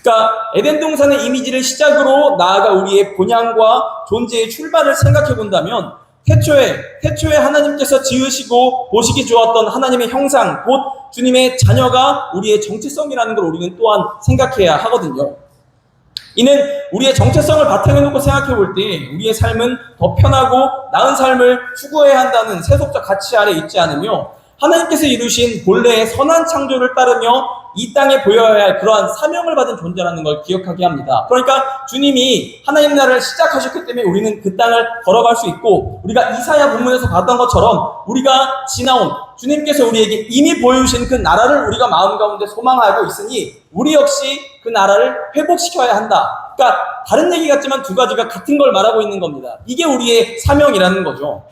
그러니까 에덴 동산의 이미지를 시작으로 나아가 우리의 본향과 존재의 출발을 생각해 본다면 태초에 하나님께서 지으시고 보시기 좋았던 하나님의 형상, 곧 주님의 자녀가 우리의 정체성이라는 걸 우리는 또한 생각해야 하거든요. 이는 우리의 정체성을 바탕에 놓고 생각해 볼 때 우리의 삶은 더 편하고 나은 삶을 추구해야 한다는 세속적 가치 아래 있지 않으며 하나님께서 이루신 본래의 선한 창조를 따르며 이 땅에 보여야 할 그러한 사명을 받은 존재라는 걸 기억하게 합니다. 그러니까 주님이 하나님 나라를 시작하셨기 때문에 우리는 그 땅을 걸어갈 수 있고 우리가 이사야 본문에서 봤던 것처럼 우리가 지나온 주님께서 우리에게 이미 보여주신 그 나라를 우리가 마음 가운데 소망하고 있으니 우리 역시 그 나라를 회복시켜야 한다. 그러니까 다른 얘기 같지만 두 가지가 같은 걸 말하고 있는 겁니다. 이게 우리의 사명이라는 거죠.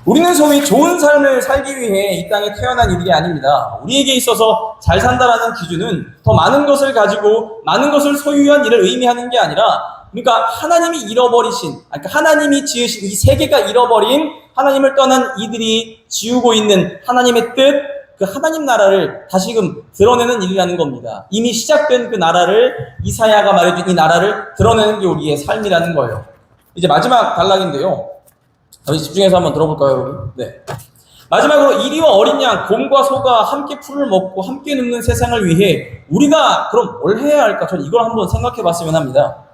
우리는 소위 좋은 삶을 살기 위해 이 땅에 태어난 일이 아닙니다. 우리에게 있어서 잘 산다라는 기준은 더 많은 것을 가지고 많은 것을 소유한 일을 의미하는 게 아니라 그러니까 하나님이 잃어버리신, 그러니까 하나님이 지으신 이 세계가 잃어버린 하나님을 떠난 이들이 지우고 있는 하나님의 뜻, 그 하나님 나라를 다시금 드러내는 일이라는 겁니다. 이미 시작된 그 나라를, 이사야가 말해준 이 나라를 드러내는 게 우리의 삶이라는 거예요. 이제 마지막 단락인데요. 저희 집중해서 한번 들어볼까요, 여러분? 네. 마지막으로 이리와 어린 양, 곰과 소가 함께 풀을 먹고 함께 눕는 세상을 위해 우리가 그럼 뭘 해야 할까? 저는 이걸 한번 생각해 봤으면 합니다.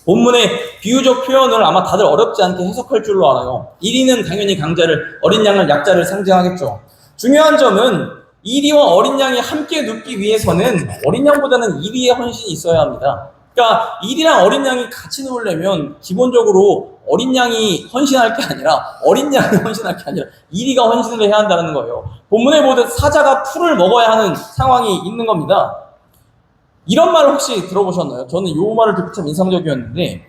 본문의 비유적 표현을 아마 다들 어렵지 않게 해석할 줄로 알아요. 이리는 당연히 강자를, 어린 양은 약자를 상징하겠죠. 중요한 점은 이리와 어린 양이 함께 눕기 위해서는 어린 양보다는 이리의 헌신이 있어야 합니다. 그러니까 이리랑 어린 양이 같이 누우려면 기본적으로 어린 양이 헌신할 게 아니라 어린 양이 헌신할 게 아니라 이리가 헌신을 해야 한다는 거예요. 본문에 보듯 사자가 풀을 먹어야 하는 상황이 있는 겁니다. 이런 말 혹시 들어보셨나요? 저는 이 말을 듣고 참 인상적이었는데,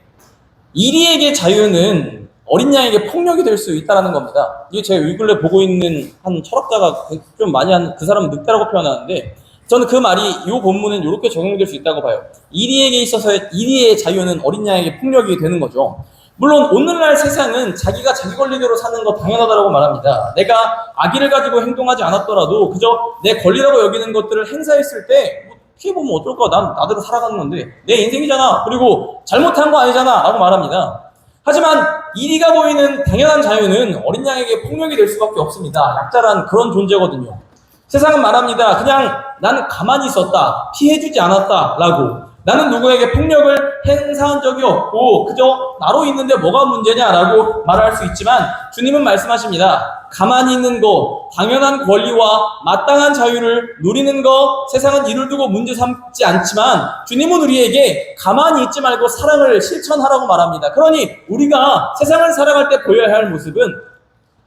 이리에게 자유는 어린 양에게 폭력이 될 수 있다는 겁니다. 이게 제가 이 근래 보고 있는 한 철학자가 좀 많이 한 그 사람은 늑대라고 표현하는데, 저는 그 말이 이 본문은 이렇게 적용될 수 있다고 봐요. 이리에게 있어서의 이리의 자유는 어린 양에게 폭력이 되는 거죠. 물론 오늘날 세상은 자기가 자기 권리대로 사는 거 당연하다고 말합니다. 내가 악의를 가지고 행동하지 않았더라도 그저 내 권리라고 여기는 것들을 행사했을 때 피해 보면 어떨까? 난 나대로 살아가는 건데 내 인생이잖아. 그리고 잘못한 거 아니잖아 라고 말합니다. 하지만 이리가 보이는 당연한 자유는 어린 양에게 폭력이 될 수밖에 없습니다. 약자란 그런 존재거든요. 세상은 말합니다. 그냥 나는 가만히 있었다. 피해주지 않았다. 라고. 나는 누구에게 폭력을 행사한 적이 없고 그저 나로 있는데 뭐가 문제냐라고 말할 수 있지만 주님은 말씀하십니다. 가만히 있는 거, 당연한 권리와 마땅한 자유를 누리는 거 세상은 이를 두고 문제 삼지 않지만 주님은 우리에게 가만히 있지 말고 사랑을 실천하라고 말합니다. 그러니 우리가 세상을 살아갈 때 보여야 할 모습은,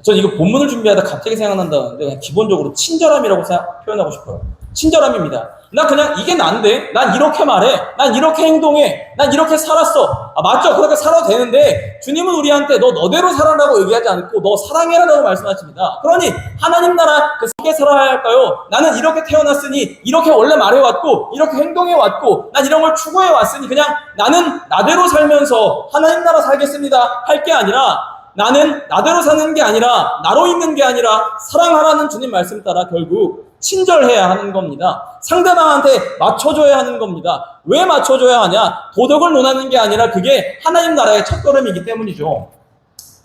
전 이거 본문을 준비하다 갑자기 생각난다는데 그냥 기본적으로 친절함이라고 표현하고 싶어요. 친절함입니다. 나 그냥 이게 난데? 난 이렇게 말해. 난 이렇게 행동해. 난 이렇게 살았어. 아, 맞죠? 그렇게 살아도 되는데 주님은 우리한테 너 너대로 살아라고 얘기하지 않고 너 사랑해라라고 말씀하십니다. 그러니 하나님 나라 어떻게 살아야 할까요? 나는 이렇게 태어났으니 이렇게 원래 말해왔고 이렇게 행동해왔고 난 이런 걸 추구해왔으니 그냥 나는 나대로 살면서 하나님 나라 살겠습니다 할 게 아니라 나는 나대로 사는 게 아니라 나로 있는 게 아니라 사랑하라는 주님 말씀 따라 결국 친절해야 하는 겁니다. 상대방한테 맞춰줘야 하는 겁니다. 왜 맞춰줘야 하냐? 도덕을 논하는 게 아니라 그게 하나님 나라의 첫걸음이기 때문이죠.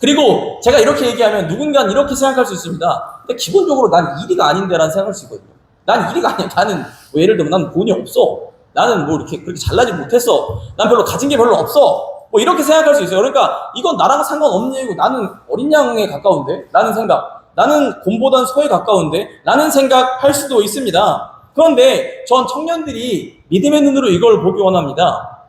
그리고 제가 이렇게 얘기하면 누군가는 이렇게 생각할 수 있습니다. 근데 기본적으로 난 이리가 아닌데 라는 생각할 수 있거든요. 난 이리가 아니야. 나는 뭐 예를 들면 난 돈이 없어. 나는 뭐 이렇게 그렇게 잘나지 못했어. 난 별로 가진 게 별로 없어. 뭐 이렇게 생각할 수 있어요. 그러니까 이건 나랑 상관없는 얘기고 나는 어린 양에 가까운데? 라는 생각. 나는 곰보단 소에 가까운데? 라는 생각할 수도 있습니다. 그런데 전 청년들이 믿음의 눈으로 이걸 보기 원합니다.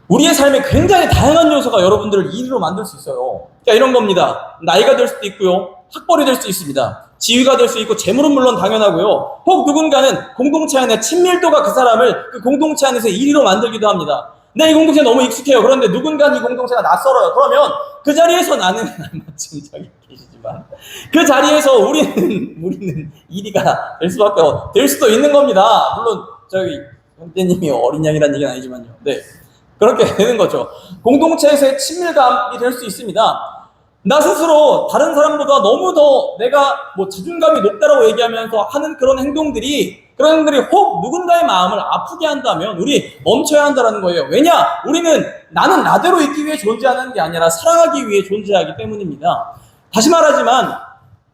우리의 삶에 굉장히 다양한 요소가 여러분들을 이리로 만들 수 있어요. 그러니까 이런 겁니다. 나이가 될 수도 있고요. 학벌이 될 수 있습니다. 지위가 될 수 있고 재물은 물론 당연하고요. 혹 누군가는 공동체 안에 친밀도가 그 사람을 그 공동체 안에서 이리로 만들기도 합니다. 네, 이 공동체 너무 익숙해요. 그런데 누군가는 이 공동체가 낯설어요. 그러면 그 자리에서 나는 마침 저기 계시지만 그 자리에서 우리는 이리가 될 수도 있는 겁니다. 물론 저기 형제님이 어린 양이라는 얘기는 아니지만요. 네, 그렇게 되는 거죠. 공동체에서의 친밀감이 될 수 있습니다. 나 스스로 다른 사람보다 너무 더 내가 뭐 자존감이 높다라고 얘기하면서 하는 그런 행동들이 혹 누군가의 마음을 아프게 한다면 우리 멈춰야 한다는 거예요. 왜냐? 우리는 나는 나대로 있기 위해 존재하는 게 아니라 사랑하기 위해 존재하기 때문입니다. 다시 말하지만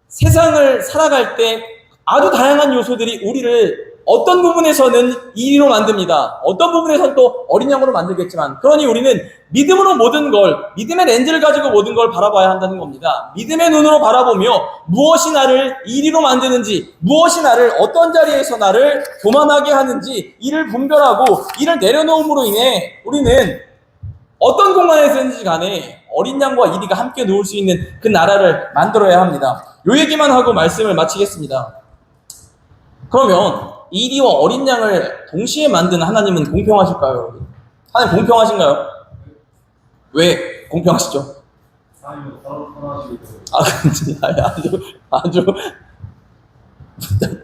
세상을 살아갈 때 아주 다양한 요소들이 우리를 어떤 부분에서는 이리로 만듭니다. 어떤 부분에서는 또 어린 양으로 만들겠지만, 그러니 우리는 믿음으로 모든 걸, 믿음의 렌즈를 가지고 모든 걸 바라봐야 한다는 겁니다. 믿음의 눈으로 바라보며 무엇이 나를 이리로 만드는지, 무엇이 나를 어떤 자리에서 나를 교만하게 하는지 이를 분별하고 이를 내려놓음으로 인해 우리는 어떤 공간에서든지 간에 어린 양과 이리가 함께 누울 수 있는 그 나라를 만들어야 합니다. 요 얘기만 하고 말씀을 마치겠습니다. 그러면 이리와 어린 양을 동시에 만든 하나님은 공평하실까요, 여러분? 하나님 공평하신가요? 왜 공평하시죠? 아주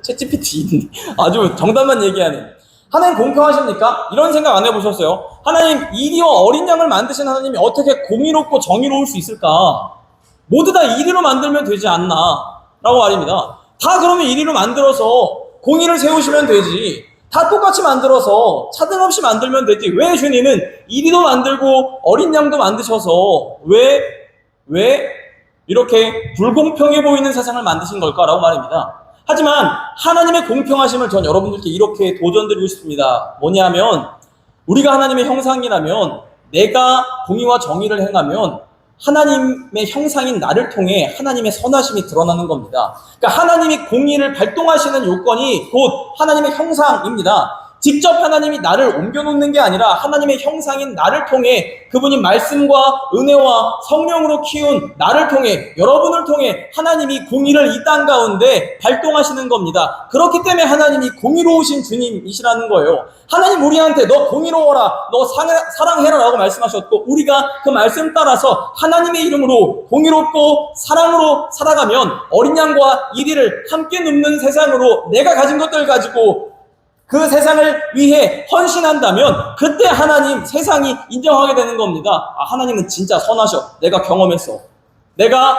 챗GPT 아주 정답만 얘기하는. 하나님 공평하십니까? 이런 생각 안 해보셨어요? 하나님, 이리와 어린 양을 만드신 하나님이 어떻게 공의롭고 정의로울 수 있을까? 모두 다 이리로 만들면 되지 않나? 라고 말입니다. 다 그러면 이리로 만들어서 공의를 세우시면 되지. 다 똑같이 만들어서 차등 없이 만들면 되지. 왜 주님은 이리도 만들고 어린 양도 만드셔서 왜 이렇게 불공평해 보이는 세상을 만드신 걸까라고 말입니다. 하지만 하나님의 공평하심을 전 여러분들께 이렇게 도전드리고 싶습니다. 뭐냐면 우리가 하나님의 형상이라면 내가 공의와 정의를 행하면 하나님의 형상인 나를 통해 하나님의 선하심이 드러나는 겁니다. 그러니까 하나님이 공의를 발동하시는 요건이 곧 하나님의 형상입니다. 직접 하나님이 나를 옮겨놓는 게 아니라 하나님의 형상인 나를 통해 그분이 말씀과 은혜와 성령으로 키운 나를 통해 여러분을 통해 하나님이 공의를 이 땅 가운데 발동하시는 겁니다. 그렇기 때문에 하나님이 공의로우신 주님이시라는 거예요. 하나님 우리한테 너 공의로워라, 너 사랑해라 라고 말씀하셨고 우리가 그 말씀 따라서 하나님의 이름으로 공의롭고 사랑으로 살아가면 어린 양과 이리를 함께 눕는 세상으로 내가 가진 것들 가지고 그 세상을 위해 헌신한다면 그때 하나님 세상이 인정하게 되는 겁니다. 아, 하나님은 진짜 선하셔. 내가 경험했어. 내가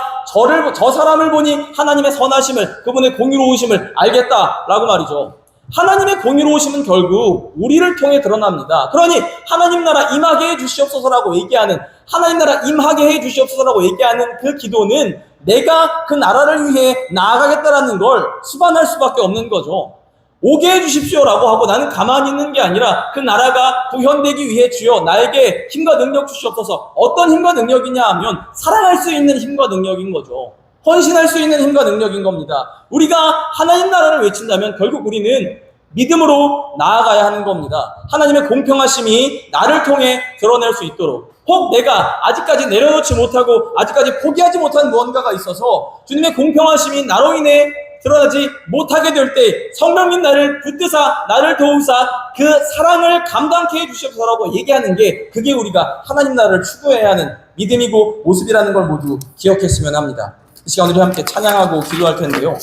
저 사람을 보니 하나님의 선하심을, 그분의 공의로우심을 알겠다라고 말이죠. 하나님의 공의로우심은 결국 우리를 통해 드러납니다. 그러니 하나님 나라 임하게 해주시옵소서라고 얘기하는, 하나님 나라 임하게 해주시옵소서라고 얘기하는 그 기도는 내가 그 나라를 위해 나아가겠다라는 걸 수반할 수밖에 없는 거죠. 오게 해주십시오라고 하고 나는 가만히 있는 게 아니라 그 나라가 구현되기 위해 주여 나에게 힘과 능력 주시옵소서. 어떤 힘과 능력이냐 하면 사랑할 수 있는 힘과 능력인 거죠. 헌신할 수 있는 힘과 능력인 겁니다. 우리가 하나님 나라를 외친다면 결국 우리는 믿음으로 나아가야 하는 겁니다. 하나님의 공평하심이 나를 통해 드러낼 수 있도록, 혹 내가 아직까지 내려놓지 못하고 아직까지 포기하지 못한 무언가가 있어서 주님의 공평하심이 나로 인해 드러나지 못하게 될 때 성령님 나를 붙드사 나를 도우사 그 사랑을 감당케 해주시옵소서라고 얘기하는 게, 그게 우리가 하나님 나라를 추구해야 하는 믿음이고 모습이라는 걸 모두 기억했으면 합니다. 이 시간 우리 함께 찬양하고 기도할 텐데요.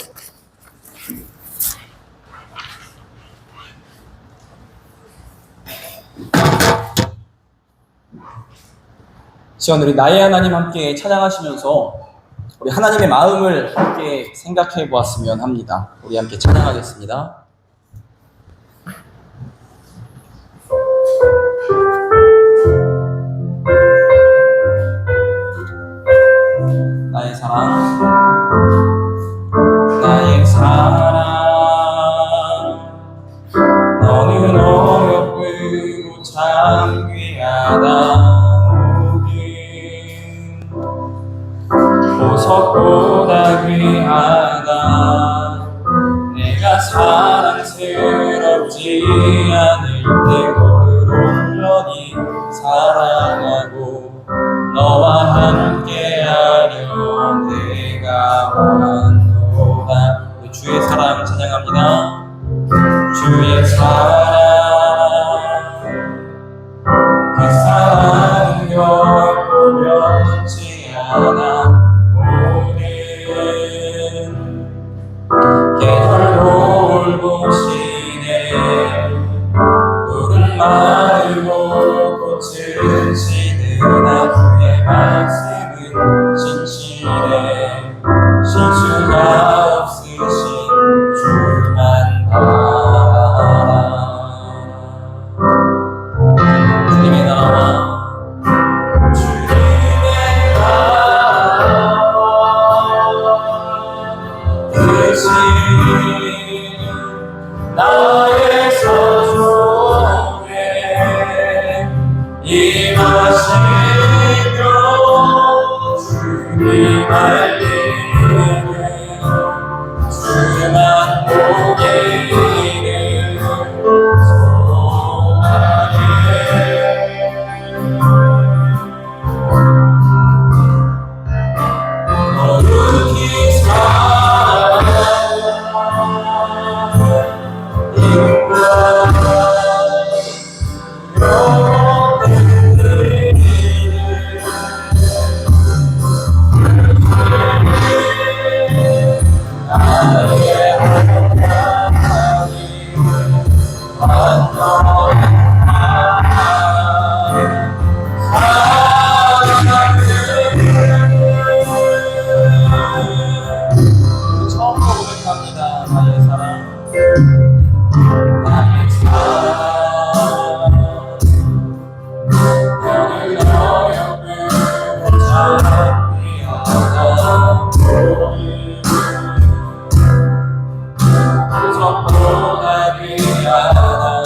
이 시간 우리 나의 하나님 함께 찬양하시면서 우리 하나님의 마음을 함께 생각해 보았으면 합니다. 우리 함께 찬양하겠습니다. 나의 사랑, 나의 사랑, 너는 어렵고 참 귀하다. 보석보다 귀하다. 내가 사랑스럽지 않을 때 너를 온전히 사랑하고 너와 함께하려 내가 원한노라. 주의 사랑 찬양합니다. 주의 사랑, 그 사랑은 결코 변치 않아. 계절도 올보시네. 물은 마르고 꽃은 시드나 주의 말씀은 진실해. 실수가 없으신 주만 바라라. 주님의 나라, 나의 서소에 임하시며 주님 알리는 주만 보기는 소망에 거룩히 살아 무섭보다 귀하다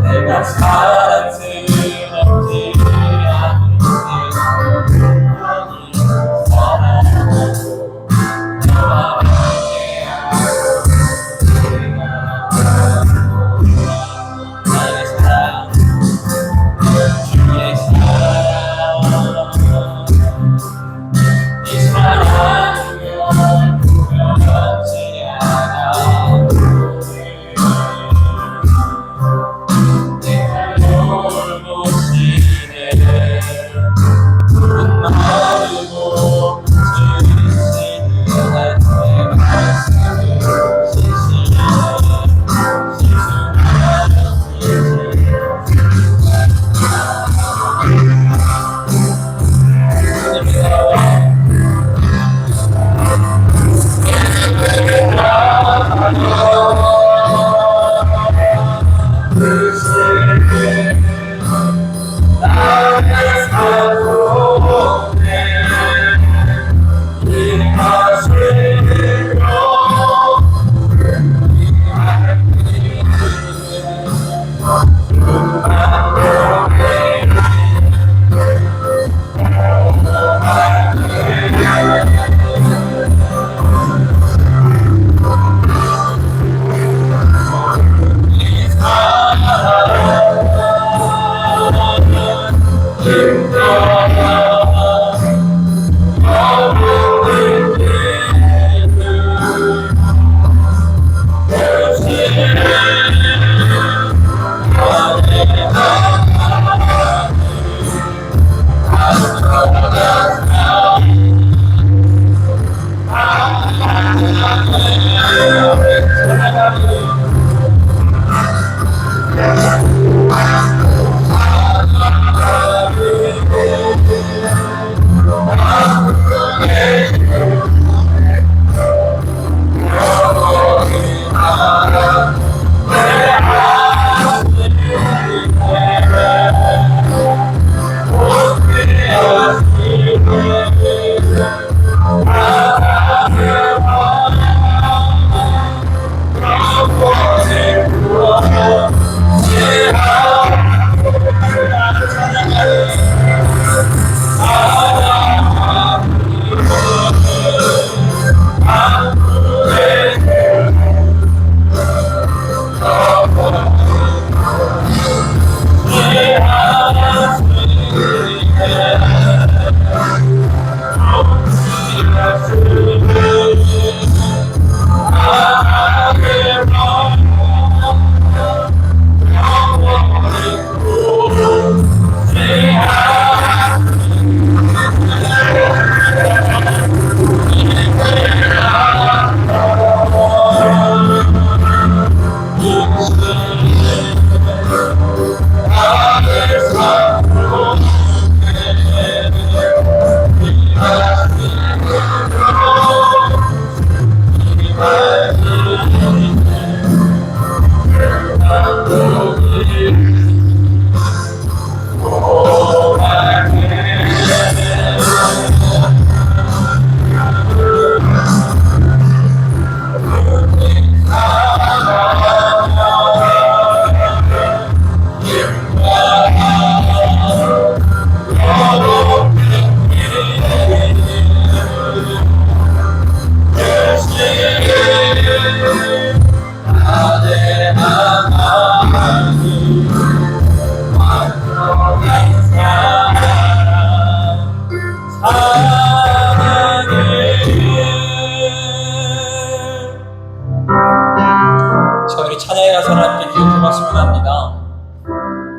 내가 사랑스럽지 않은데 너와 나의 사랑 주의 사랑 이 사랑은 구별하지 않아 내가 돌보시네 푸른 마르고 지시는 한내 말씀을 신실해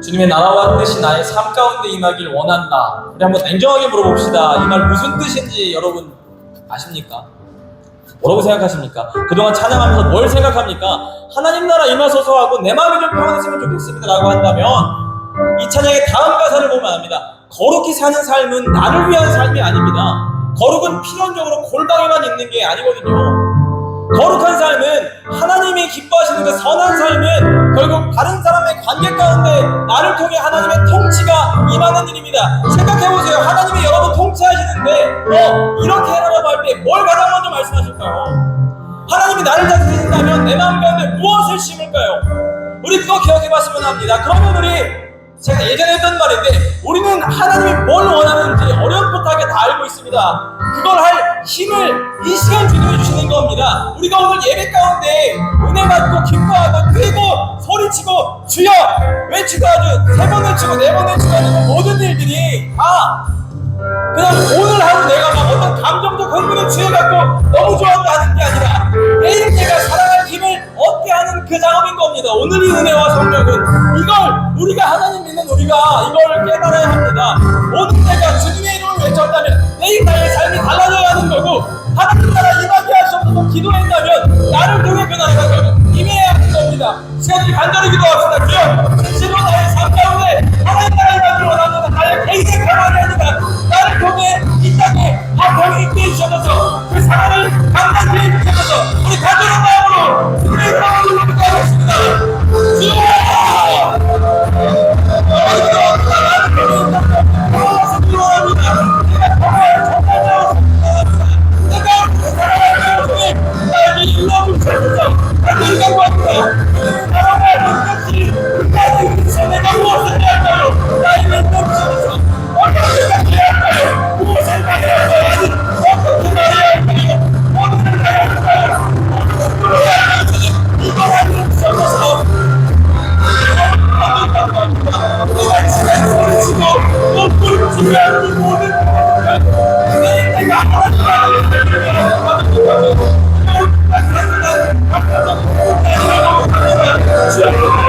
주님의 나라와 뜻이 나의 삶 가운데 임하길 원한다. 우리 한번 냉정하게 물어봅시다. 이 말 무슨 뜻인지 여러분 아십니까? 뭐라고 생각하십니까? 그동안 찬양하면서 뭘 생각합니까? 하나님 나라 임하소서 하고 내 마음이 좀 평안했으면 좋겠습니다 라고 한다면 이 찬양의 다음 가사를 보면 압니다. 거룩히 사는 삶은 나를 위한 삶이 아닙니다. 거룩은 필연적으로 골방에만 있는 게 아니거든요. 거룩한 삶은 하나님이 기뻐하시는 그 선한 삶은 결국 다른 사람의 관계 가운데 나를 통해 하나님의 통치가 임하는 일입니다. 생각해보세요. 하나님이 여러분 통치하시는데 이렇게 해라라고 할 때 뭘 가장 먼저 말씀하실까요? 하나님이 나를 다스린다면 내 마음 가운데 무엇을 심을까요? 우리 그거 기억해봤으면 합니다. 그러면 우리 제가 예전에 했던 말인데 우리는 하나님이 뭘 원하는지 어렴풋하게 다 알고 있습니다. 그걸 할 힘을 이 시간 주님이 주시는 겁니다. 우리가 오늘 예배 가운데 은혜 받고 기뻐하고 뛰고 소리치고 주여 외치고 아주 3번 외치고 4번 외치고 하는 모든 일들이 다 그냥 오늘 하루 내가 막 어떤 감정적 흥분에 취해갖고 너무 좋아한다 하는 게 아니라 내일 내가 살아갈 힘을 얻게 하는 그 작업인 겁니다. 오늘 이 은혜와 성령은 이걸 우리가 하나님 믿는 우리가 이걸 깨달아야 합니다. 오늘 내가 주님의 이름을 외쳤다면 내일 나의 삶이 달라져야 하는 거고 하나님 나라 임하게 하셔서 기도했다면 나를 통해 그 나라가 임해야 하는 겁니다. 시간이 간절히 기도합시다. 주여 진실로 나의 삶 가운데 하나님 나라 임하기를 원합니다. 나의 개인의 가만이 아니라 나를 통해 이 땅에 화평이 있게 해주셔서 그 사랑을 감당케 해주셔서 우리 간절한 마음으로 주님의 이름으로 기도하겠습니다. Thank you.